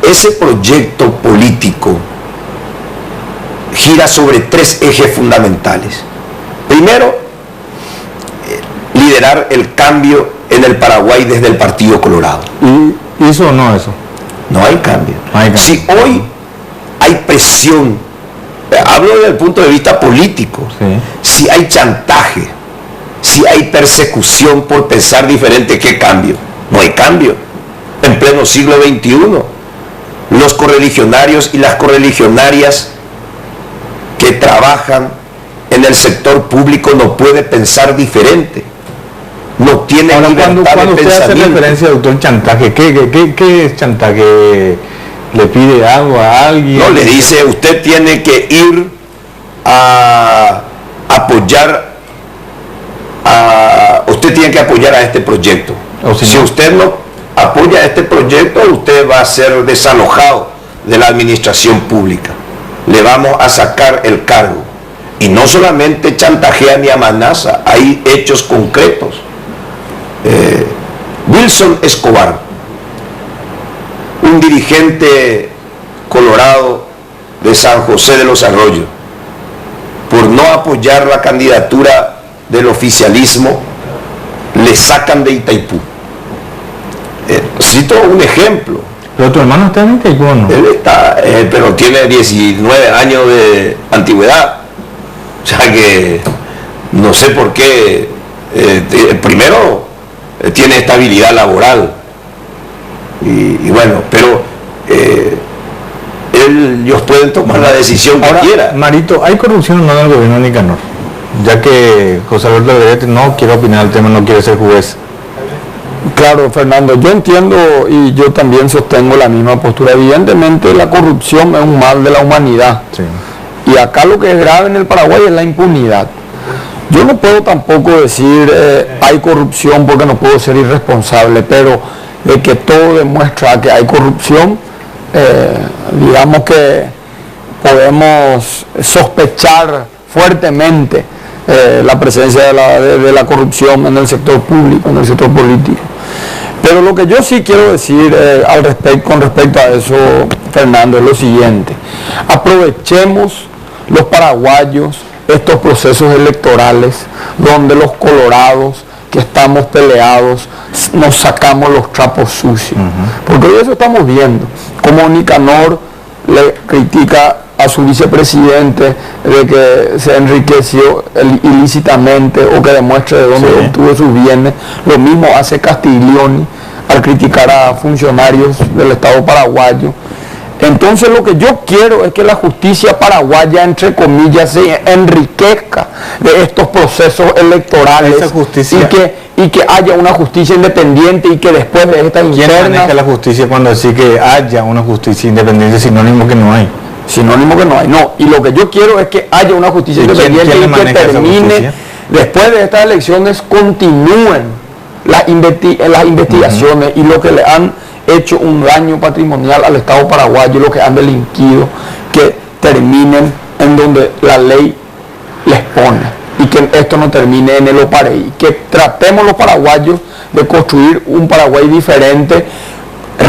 ese proyecto político gira sobre 3 ejes fundamentales. Primero, liderar el cambio en el Paraguay desde el Partido Colorado. ¿Y eso o no eso? No hay cambio. Si hoy hay presión, hablo desde el punto de vista político, si hay chantaje, si hay persecución por pensar diferente, ¿qué cambio? No hay cambio. En pleno siglo XXI, los correligionarios y las correligionarias que trabajan en el sector público no pueden pensar diferente. No tiene libertad de cuando usted pensamiento. Hace referencia, doctor, chantaje, ¿qué es chantaje? ¿Le pide algo a alguien? No, le dice, usted tiene que ir a apoyar usted tiene que apoyar a este proyecto. Si usted no apoya este proyecto, usted va a ser desalojado de la administración pública. Le vamos a sacar el cargo. Y no solamente chantajea ni amenaza, hay hechos concretos. Wilson Escobar, un dirigente colorado de San José de los Arroyos, por no apoyar la candidatura del oficialismo, le sacan de Itaipú. Cito un ejemplo. ¿Pero tu hermano está en Itaipú o no? Él está, pero tiene 19 años de antigüedad. O sea que no sé por qué. Primero, tiene estabilidad laboral. Y bueno, pero ellos pueden tomar la decisión que quieran. Marito, ¿hay corrupción o no en el gobierno de Nicanor? Ya que José Alberto Alderete no quiere opinar del tema, no quiere ser juez. Claro, Fernando, yo entiendo y yo también sostengo la misma postura. Evidentemente la corrupción es un mal de la humanidad. Sí. Y acá lo que es grave en el Paraguay es la impunidad. Yo no puedo tampoco decir hay corrupción porque no puedo ser irresponsable, pero de que todo demuestra que hay corrupción, digamos que podemos sospechar fuertemente la presencia de la corrupción en el sector público, en el sector político. Pero lo que yo sí quiero decir con respecto a eso, Fernando, es lo siguiente: aprovechemos los paraguayos estos procesos electorales donde los colorados que estamos peleados nos sacamos los trapos sucios. Porque hoy eso estamos viendo, como Nicanor le critica a su vicepresidente de que se enriqueció ilícitamente o que demuestre de dónde obtuvo sus bienes. Lo mismo hace Castiglioni al criticar a funcionarios del Estado paraguayo. Entonces lo que yo quiero es que la justicia paraguaya, entre comillas, se enriquezca de estos procesos electorales. Esa justicia, y que haya una justicia independiente y que después de esta ¿quién maneja la justicia cuando dice que haya una justicia independiente? Sinónimo que no hay. Sinónimo que no hay. No, y lo que yo quiero es que haya una justicia independiente y que termine, después de estas elecciones, continúen las investigaciones y lo que le han hecho un daño patrimonial al Estado paraguayo, lo que han delinquido, que terminen en donde la ley les pone y que esto no termine en el Opareí, que tratemos los paraguayos de construir un Paraguay diferente,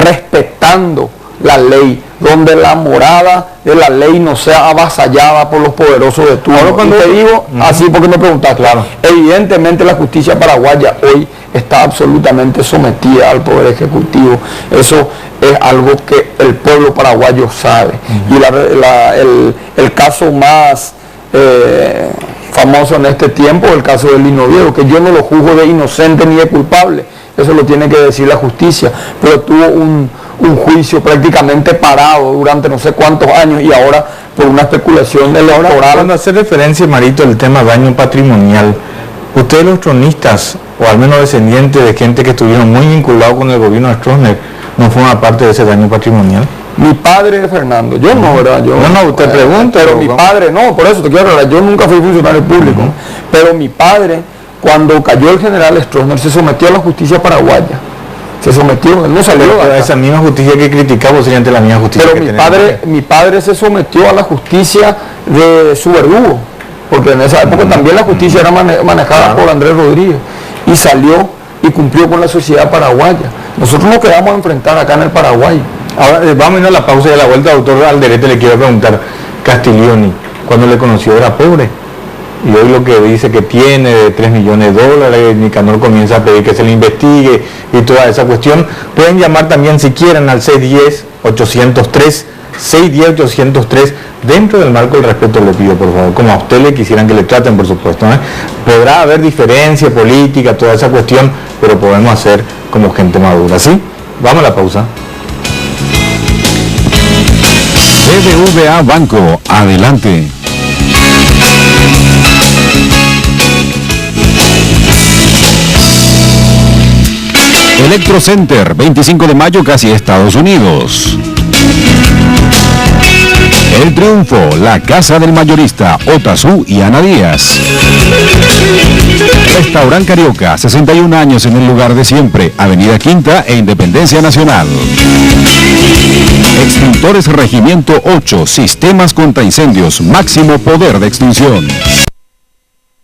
respetando la ley, donde la morada de la ley no sea avasallada por los poderosos de turno. Ahora cuando te digo así, porque me preguntas, claro, evidentemente la justicia paraguaya hoy está absolutamente sometida al poder ejecutivo. Eso es algo que el pueblo paraguayo sabe. Y el caso más famoso en este tiempo, el caso del Lino Viejo, que yo no lo juzgo de inocente ni de culpable, eso lo tiene que decir la justicia, pero tuvo un juicio prácticamente parado durante no sé cuántos años y ahora por una especulación electoral. Cuando hace referencia, Marito, al tema daño patrimonial, ustedes los tronistas, o al menos descendientes de gente que estuvieron muy vinculados con el gobierno de Stroessner, ¿no forman parte de ese daño patrimonial? Mi padre, Fernando, yo no, ¿verdad? Usted pregunta. Pero mi padre, no, por eso te quiero hablar, yo nunca fui funcionario público, pero mi padre, cuando cayó el general Stroessner, se sometió a la justicia paraguaya. Se sometió, él no salió a esa misma justicia que criticamos sería ante la misma justicia. Pero mi padre se sometió a la justicia de su verdugo, porque en esa época también la justicia era manejada por Andrés Rodríguez, y salió y cumplió con la sociedad paraguaya. Nosotros nos quedamos a enfrentar acá en el Paraguay. Ahora vamos a ir a la pausa y a la vuelta, doctor Alderete, le quiero preguntar, Castiglioni, cuando le conoció era pobre, y hoy lo que dice que tiene de $3 millones, Nicanor comienza a pedir que se le investigue y toda esa cuestión. Pueden llamar también si quieren al 610-803, 610-803, dentro del marco del respeto le pido, por favor, como a usted le quisieran que le traten, por supuesto, ¿eh? Podrá haber diferencia política, toda esa cuestión, pero podemos hacer como gente madura, ¿sí? Vamos a la pausa. BBVA Banco, adelante. Electrocenter, 25 de mayo, casi Estados Unidos. El Triunfo, la casa del mayorista, Otazú y Ana Díaz. Restaurant Carioca, 61 años en el lugar de siempre, Avenida Quinta e Independencia Nacional. Extintores Regimiento 8, sistemas contra incendios, máximo poder de extinción.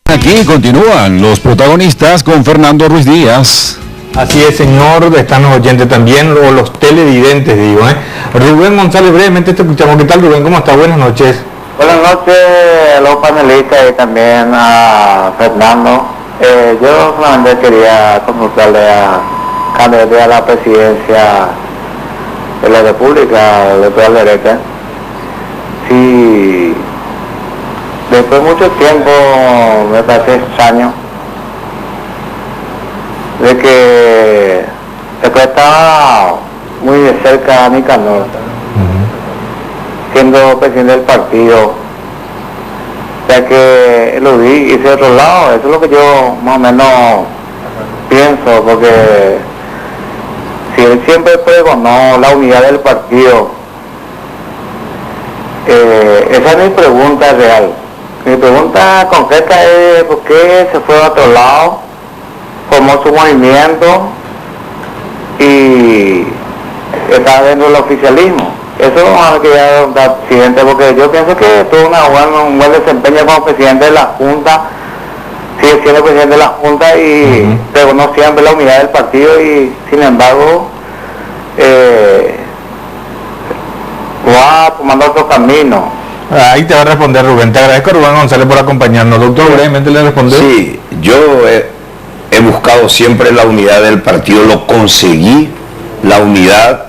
Aquí continúan los protagonistas con Fernando Ruiz Díaz. Así es, señor, están los oyentes también, o los televidentes, digo, ¿eh? Rubén González, brevemente te escuchamos. ¿Qué tal, Rubén? ¿Cómo está? Buenas noches. Buenas noches a los panelistas y también a Fernando. Yo solamente quería consultarle a candidato a la presidencia de la República, el doctor Alderete, si después de mucho tiempo me parece extraño de que después estaba muy de cerca a Nicanor, siendo presidente del partido, ya que lo vi y de otro lado. Eso es lo que yo más o menos pienso, porque si él siempre pregonó la unidad del partido, esa es mi pregunta real. Mi pregunta concreta es por qué se fue a otro lado, formó su movimiento y está dentro del oficialismo. Eso me quería preguntar, presidente, porque yo pienso que tuvo un buen desempeño como presidente de la Junta, sigue siendo presidente de la Junta y pregonó siempre la unidad del partido y sin embargo va tomando otro camino. Ahí te va a responder Rubén. Te agradezco, Rubén González, por acompañarnos. Doctor, brevemente le responde. Sí, yo he buscado siempre la unidad del partido, lo conseguí, la unidad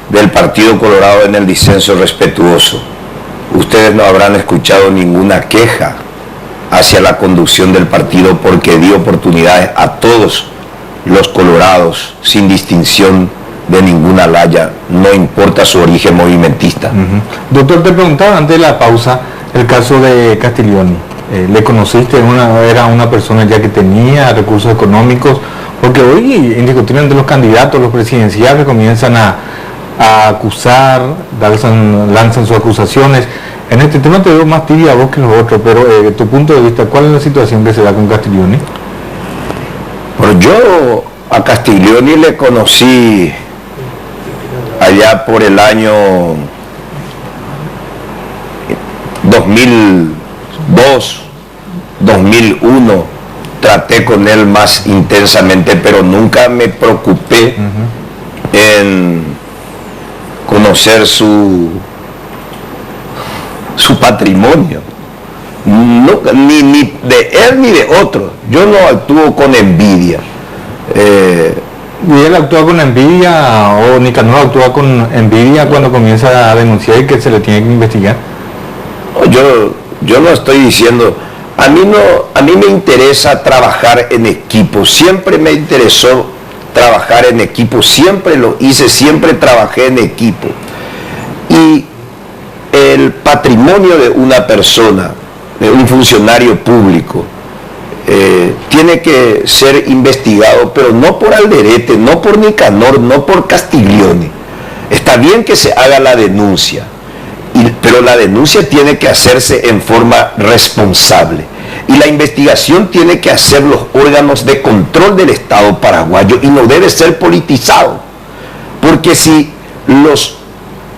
del Partido Colorado en el disenso respetuoso. Ustedes no habrán escuchado ninguna queja hacia la conducción del partido porque dio oportunidades a todos los colorados sin distinción de ninguna laya, no importa su origen movimentista. Doctor, te preguntaba antes de la pausa el caso de Castiglioni. ¿Le conociste? ¿Era una persona ya que tenía recursos económicos? Porque hoy indiscutiblemente los candidatos, los presidenciales comienzan a acusar, lanzan sus acusaciones. En este tema te veo más tibia a vos que los otros, pero tu punto de vista, ¿cuál es la situación que se da con Castiglioni? Bueno, yo a Castiglioni le conocí allá por el año 2002, 2001, traté con él más intensamente, pero nunca me preocupé en conocer su patrimonio. No, ni de él ni de otro. Yo no actúo con envidia. ¿Y él actúa con envidia o Nicanor actúa con envidia cuando comienza a denunciar y que se le tiene que investigar? Yo no estoy diciendo, a mí me interesa trabajar en equipo, siempre me interesó trabajar en equipo, siempre lo hice, siempre trabajé en equipo. Y el patrimonio de una persona, de un funcionario público, tiene que ser investigado, pero no por Alderete, no por Nicanor, no por Castiglioni. Está bien que se haga la denuncia, pero la denuncia tiene que hacerse en forma responsable. Y la investigación tiene que hacer los órganos de control del Estado paraguayo y no debe ser politizado. Porque si los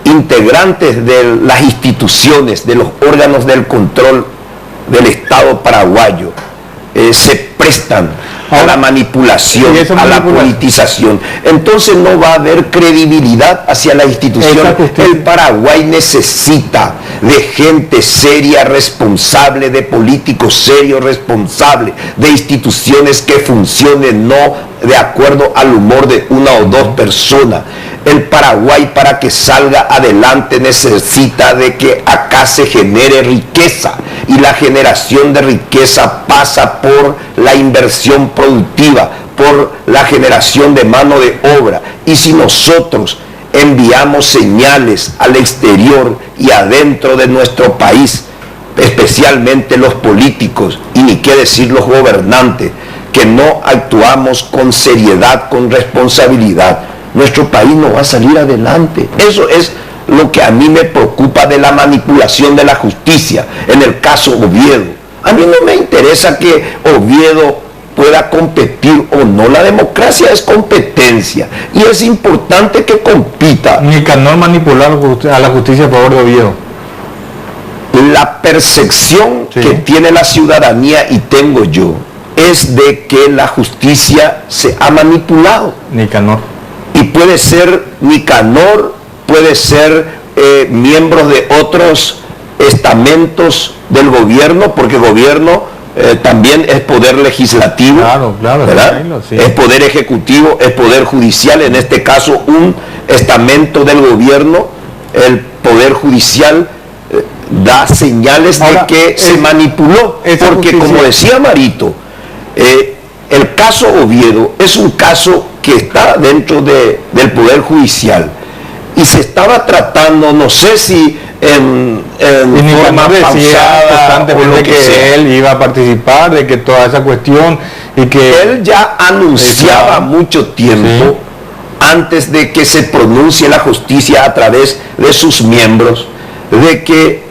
integrantes de las instituciones, de los órganos del control del Estado paraguayo, se prestan a la manipulación, a la politización, entonces no va a haber credibilidad hacia la institución. El Paraguay necesita de gente seria, responsable, de políticos serios, responsables, de instituciones que funcionen, no de acuerdo al humor de una o dos personas. El Paraguay, para que salga adelante, necesita de que acá se genere riqueza, y la generación de riqueza pasa por la inversión productiva, por la generación de mano de obra. Y si nosotros enviamos señales al exterior y adentro de nuestro país, especialmente los políticos, y ni qué decir los gobernantes, que no actuamos con seriedad, con responsabilidad, nuestro país no va a salir adelante. Eso es lo que a mí me preocupa de la manipulación de la justicia en el caso Oviedo. A mí no me interesa que Oviedo pueda competir o no. La democracia es competencia y es importante que compita. Nicanor manipular a la justicia a favor de Oviedo. La percepción que tiene la ciudadanía y tengo yo es de que la justicia se ha manipulado. Nicanor. Y puede ser Nicanor, puede ser miembros de otros estamentos del gobierno, porque gobierno también es poder legislativo, ¿verdad? Sí. Es poder ejecutivo, es poder judicial. En este caso, un estamento del gobierno, el poder judicial, da señales de que se manipuló, porque como decía Marito, el caso Oviedo es un caso que está dentro del Poder Judicial y se estaba tratando, no sé si en forma pausada o lo que sea. Él iba a participar, de que toda esa cuestión y que él ya anunciaba mucho tiempo antes de que se pronuncie la justicia a través de sus miembros, de que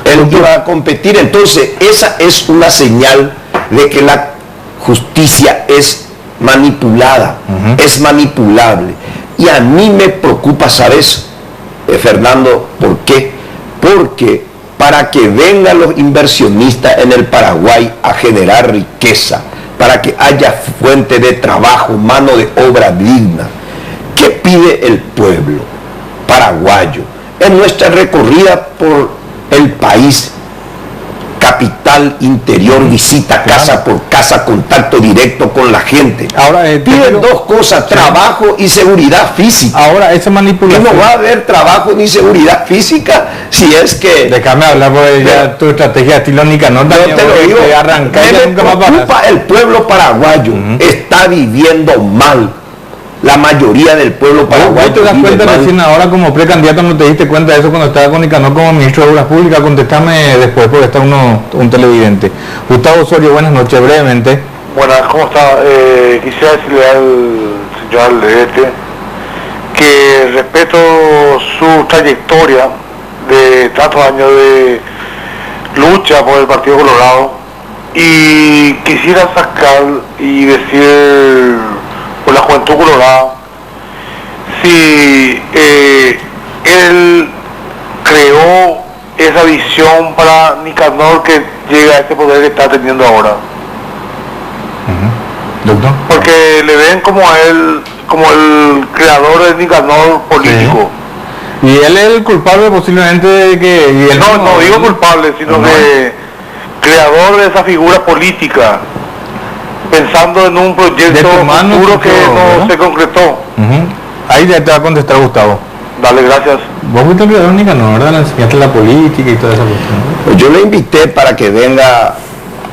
él iba a competir. Entonces esa es una señal de que la justicia es manipulada, es manipulable. Y a mí me preocupa, ¿sabes, Fernando? ¿Por qué? Porque para que vengan los inversionistas en el Paraguay a generar riqueza, para que haya fuente de trabajo, mano de obra digna, ¿qué pide el pueblo paraguayo? En nuestra recorrida por el país, capital, interior, visita casa por casa, contacto directo con la gente. Ahora piden dos cosas, trabajo y seguridad física. Ahora esa manipulación. ¿Y no va a haber trabajo ni seguridad física si es que... Déjame hablar por ella, tu estrategia de estilo Nicanor. Yo te lo digo, me preocupa el pueblo paraguayo. Está viviendo mal. La mayoría del pueblo paraguayo. ¿Vos te das cuenta recién ahora como precandidato, no te diste cuenta de eso cuando estaba con Nicanor como ministro de Obras Públicas? Contestame después porque está un televidente. Gustavo Osorio, buenas noches, brevemente. Buenas, ¿cómo está? Quisiera decirle al señor Alderete que respeto su trayectoria de tantos años de lucha por el Partido Colorado y quisiera sacar y decir por la Juventud Colorada si él creó esa visión para Nicanor que llega a este poder que está teniendo ahora. Doctor. Porque le ven como a él, como el creador de Nicanor político. Sí. Y él es el culpable posiblemente de que... Y él no digo culpable, sino que creador de esa figura política, pensando en un proyecto futuro que no se concretó. Ahí ya te va a contestar Gustavo. Dale, gracias. Vos fuiste el creador Nicanor, ¿verdad? Le enseñaste la política y toda esa cuestión. Pues yo le invité para que venga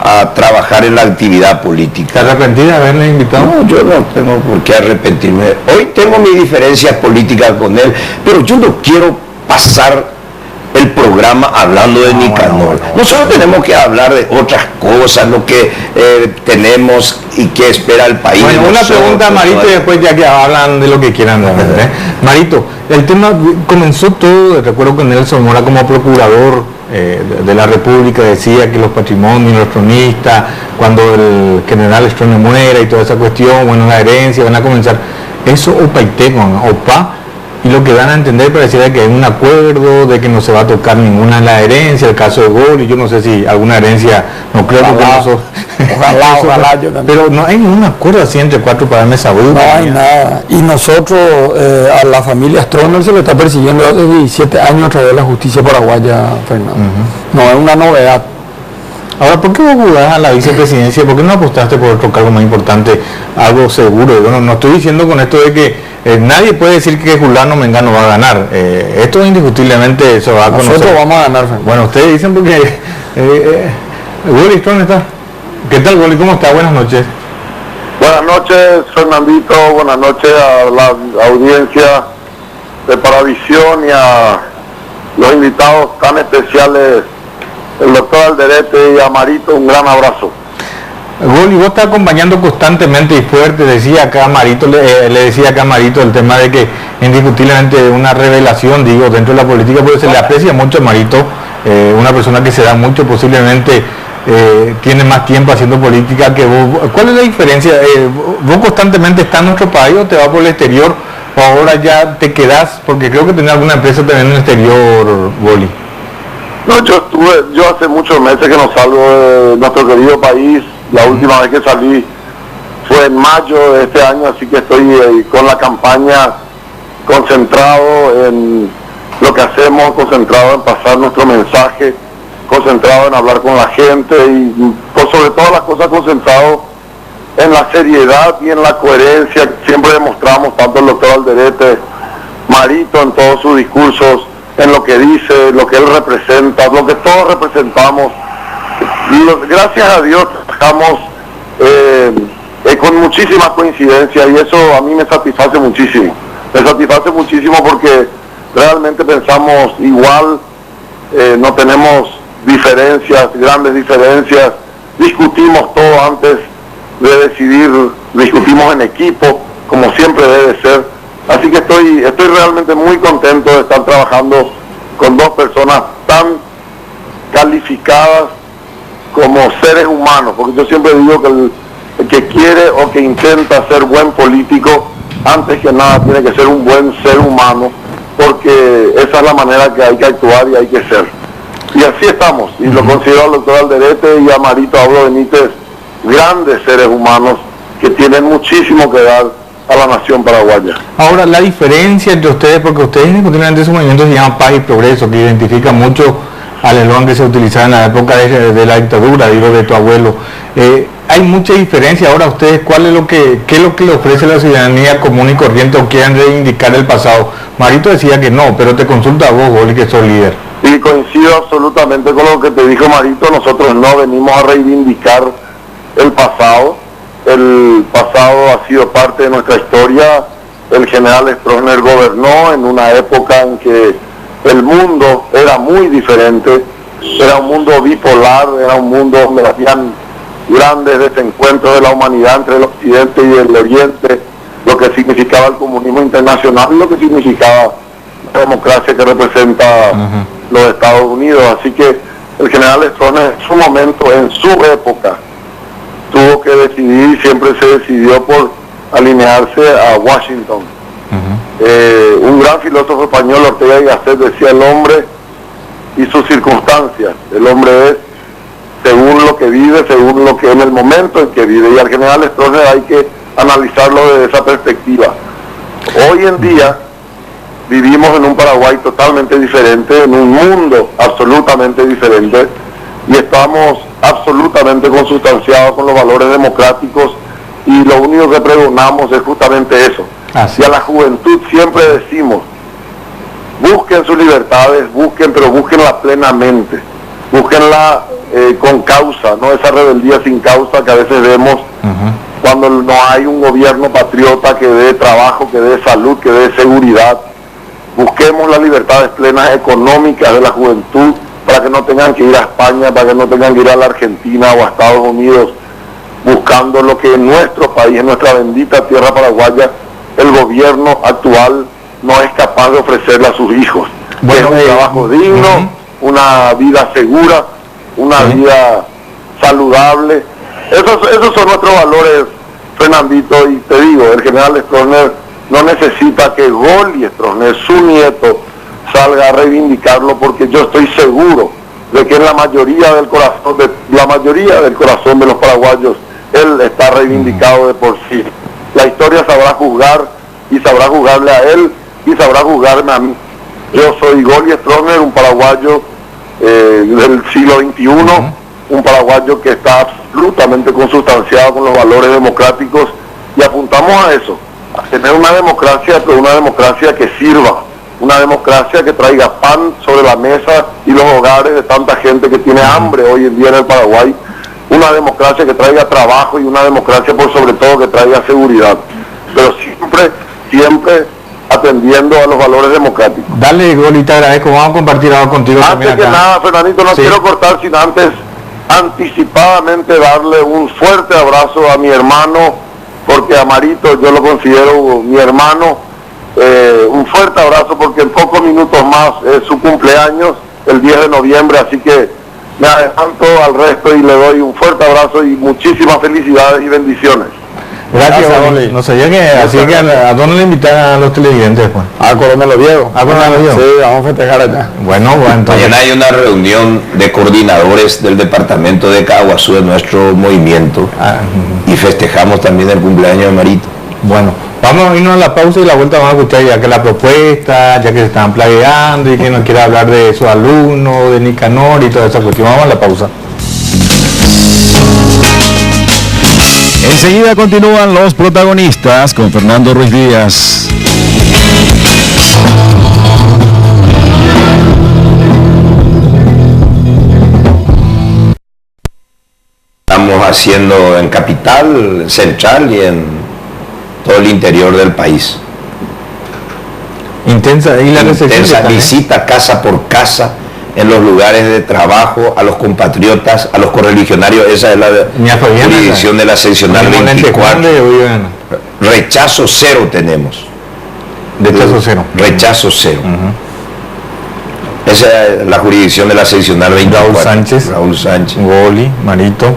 a trabajar en la actividad política. ¿Te arrepentís de haberle invitado? No, yo no tengo por qué arrepentirme. Hoy tengo mis diferencias políticas con él, pero yo no quiero pasar el programa hablando de Nicanor. Nosotros tenemos que hablar de otras cosas, lo que tenemos y que espera el país. Bueno, una pregunta a Marito y después ya que hablan de lo que quieran realmente. Marito, el tema comenzó todo, recuerdo que Nelson Mora como procurador de la República decía que los patrimonios, los tronistas, cuando el general Strone muera y toda esa cuestión, bueno, la herencia, van a comenzar. Eso opa, y lo que dan a entender pareciera que hay un acuerdo de que no se va a tocar ninguna de la herencia, el caso de Gol, y yo no sé si alguna herencia, no creo que ojalá yo también. Pero no hay ningún acuerdo así entre cuatro para mesa. No hay nada. Y nosotros, a la familia Stroner se le está persiguiendo hace 17 años a través de la justicia paraguaya, Fernando. No es una novedad. Ahora, ¿por qué vos jugás a la vicepresidencia? ¿Por qué no apostaste por otro cargo más importante, algo seguro? Bueno, no estoy diciendo con esto de que nadie puede decir que Julano Mengano va a ganar. Esto indiscutiblemente se va a conocer. Nosotros vamos a ganar, Fernando. Bueno, ustedes dicen porque... Willy, ¿dónde está? ¿Qué tal, Willy? ¿Cómo está? Buenas noches. Buenas noches, Fernandito. Buenas noches a la audiencia de Paravisión y a los invitados tan especiales, el doctor Alderete y a Marito. Un gran abrazo. Goli, vos estás acompañando constantemente y fuerte, decía acá Marito, le decía acá Marito el tema de que indiscutiblemente una revelación, digo, dentro de la política, porque se le aprecia mucho a Marito, una persona que se da mucho, posiblemente tiene más tiempo haciendo política que vos. ¿Cuál es la diferencia? ¿Vos constantemente estás en nuestro país o te vas por el exterior o ahora ya te quedás? Porque creo que tenés alguna empresa también en el exterior, Goli. No, yo hace muchos meses que no salgo de nuestro querido país. La última vez que salí fue en mayo de este año, así que estoy con la campaña concentrado en lo que hacemos, concentrado en pasar nuestro mensaje, concentrado en hablar con la gente y sobre todas las cosas concentrado en la seriedad y en la coherencia que siempre demostramos, tanto el doctor Alderete, Marito en todos sus discursos, en lo que dice, lo que él representa, lo que todos representamos. Gracias a Dios trabajamos con muchísimas coincidencias y eso a mí me satisface muchísimo. Me satisface muchísimo porque realmente pensamos igual, no tenemos diferencias, grandes diferencias, discutimos todo antes de decidir, discutimos en equipo como siempre debe ser. Así que estoy realmente muy contento de estar trabajando con dos personas tan calificadas como seres humanos, porque yo siempre digo que el que quiere o que intenta ser buen político, antes que nada tiene que ser un buen ser humano, porque esa es la manera que hay que actuar y hay que ser. Y así estamos, y lo considero al doctor Alderete y a Marito Abdo Benítez grandes seres humanos que tienen muchísimo que dar a la nación paraguaya. Ahora, la diferencia entre ustedes, porque ustedes indiscutiblemente su movimiento se llama Paz y Progreso, que identifica mucho al eslogan que se utilizaba en la época de la dictadura, digo, de tu abuelo. Hay mucha diferencia. Ahora, ustedes, qué es lo que le ofrece la ciudadanía común y corriente o quieren reivindicar el pasado? Marito decía que no, pero te consulta a vos, Goli, que sos líder. Y coincido absolutamente con lo que te dijo Marito. Nosotros no venimos a reivindicar el pasado. El pasado ha sido parte de nuestra historia. El general Stroessner gobernó en una época en que el mundo era muy diferente, era un mundo bipolar, era un mundo donde habían grandes desencuentros de la humanidad entre el occidente y el oriente, lo que significaba el comunismo internacional y lo que significaba la democracia que representa los Estados Unidos. Así que el general Stroessner en su momento, en su época, tuvo que decidir, siempre se decidió por alinearse a Washington. Un gran filósofo español, Ortega y Gasset, decía: el hombre y sus circunstancias. El hombre es según lo que vive, según lo que en el momento en que vive, y al general Stroessner hay que analizarlo desde esa perspectiva. Hoy en día vivimos en un Paraguay totalmente diferente, en un mundo absolutamente diferente, y estamos absolutamente consustanciados con los valores democráticos, y lo único que pregonamos es justamente eso. Y a la juventud siempre decimos: busquen sus libertades, pero búsquenla plenamente, búsquenla con causa, no esa rebeldía sin causa que a veces vemos cuando no hay un gobierno patriota que dé trabajo, que dé salud, que dé seguridad. Busquemos las libertades plenas económicas de la juventud para que no tengan que ir a España, para que no tengan que ir a la Argentina o a Estados Unidos buscando lo que en nuestro país, en nuestra bendita tierra paraguaya, el gobierno actual no es capaz de ofrecerle a sus hijos. Bueno, un trabajo digno, una vida segura, una vida saludable. Esos son nuestros valores, Fernandito, y te digo, el general Stroessner no necesita que Goli Stroessner, su nieto, salga a reivindicarlo, porque yo estoy seguro de que en la mayoría del corazón de los paraguayos él está reivindicado de por sí. La historia sabrá juzgar, y sabrá juzgarle a él y sabrá juzgarme a mí. Yo soy Goli Stroessner, un paraguayo del siglo XXI, un paraguayo que está absolutamente consustanciado con los valores democráticos, y apuntamos a eso, a tener una democracia, pero una democracia que sirva, una democracia que traiga pan sobre la mesa y los hogares de tanta gente que tiene hambre hoy en día en el Paraguay, una democracia que traiga trabajo, y una democracia por sobre todo que traiga seguridad, pero siempre atendiendo a los valores democráticos. Dale, Goli, te agradezco. Vamos a compartir algo contigo también acá. Antes que nada, Fernandito, no quiero cortar sin antes anticipadamente darle un fuerte abrazo a mi hermano, porque a Marito yo lo considero mi hermano. Un fuerte abrazo, porque en pocos minutos más es su cumpleaños, el 10 de noviembre, así que me adelanto al resto y le doy un fuerte abrazo y muchísimas felicidades y bendiciones. Gracias, Goli. No sabía que, así que a dónde le invitan a los televidentes, Juan. A Coronel Oviedo. A Coronel Oviedo. Sí, vamos a festejar allá. Bueno, entonces. Mañana hay una reunión de coordinadores del departamento de Caguazú de nuestro movimiento, y festejamos también el cumpleaños de Marito. Bueno, vamos a irnos a la pausa y la vuelta vamos a escuchar ya que la propuesta, ya que se están plagueando y que nos quiere hablar de su alumno, de Nicanor y toda esa cuestión. Vamos a la pausa. Enseguida continúan los protagonistas con Fernando Ruiz Díaz. Estamos haciendo en Capital, Central y en todo el interior del país. Intensa, y la intensa visita casa por casa, en los lugares de trabajo, a los compatriotas, a los correligionarios. Esa es la jurisdicción de la seccional 24. Rechazo cero tenemos. Rechazo cero. Rechazo cero. Esa es la jurisdicción de la seccional 24. Raúl Sánchez. Goli, Marito.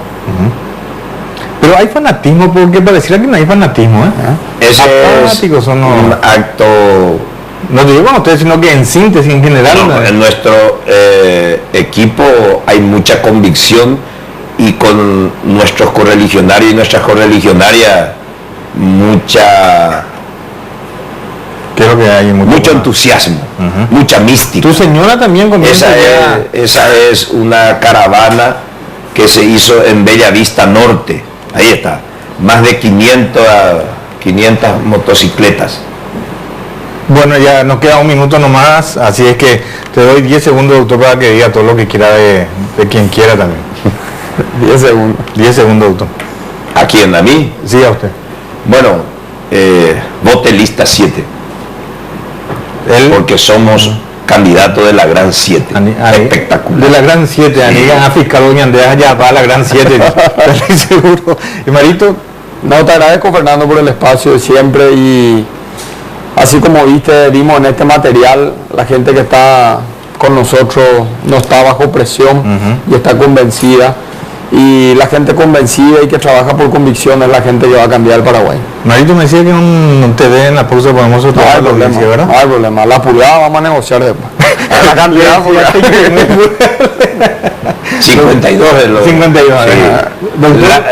Pero hay fanatismo, porque pareciera que no hay fanatismo, Ese apáticos es o no. un acto... No te digo a ustedes, sino que en síntesis, en general. No, en nuestro equipo hay mucha convicción, y con nuestros correligionarios y nuestras correligionarias mucha... Creo que hay mucho entusiasmo, mucha mística. Tu señora también comienza esa es una caravana que se hizo en Bella Vista Norte. Ahí está, más de 500 motocicletas. Bueno, ya nos queda un minuto nomás, así es que te doy 10 segundos, doctor, para que diga todo lo que quiera de quien quiera también. 10 segundos. 10 segundos, doctor. ¿A quién? ¿A mí? Sí, a usted. Bueno, vote lista 7. Porque somos candidatos de la Gran 7. Espectacular. De la Gran 7, anigan a fiscal doña Andrea, ya va a la Gran 7. Estoy seguro. Y Marito. No, te agradezco, Fernando, por el espacio de siempre, y así como viste, dimos en este material, la gente que está con nosotros no está bajo presión y está convencida, y la gente convencida y que trabaja por convicción es la gente que va a cambiar el Paraguay. Marito me decía que un TV en la pausa podemos no hay problema, ¿verdad? No hay problema, la pulgada vamos a negociar después. La cantidad 52 de los 52.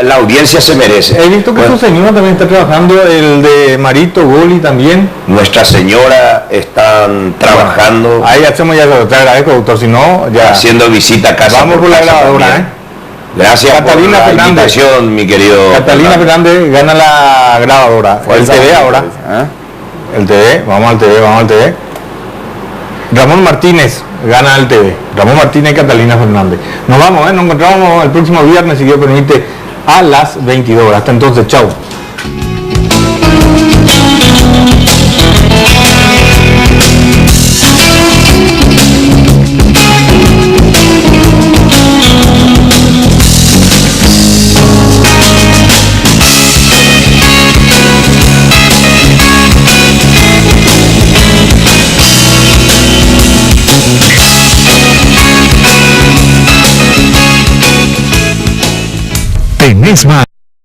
La audiencia se merece. He visto que su señora también está trabajando, el de Marito, Goli también. Nuestra señora están trabajando. Ahí hacemos ya, te agradezco, doctor, si no, ya. Haciendo visita a casa. Vamos por la grabadora, Gracias Catalina por la invitación, mi querido. Catalina Fernández gana la grabadora. El TV ahora. El TV, vamos al TV. Ramón Martínez gana el TV. Ramón Martínez y Catalina Fernández. Nos vamos, nos encontramos el próximo viernes, si Dios permite, a las 22 horas. Hasta entonces, chao. Tenés más.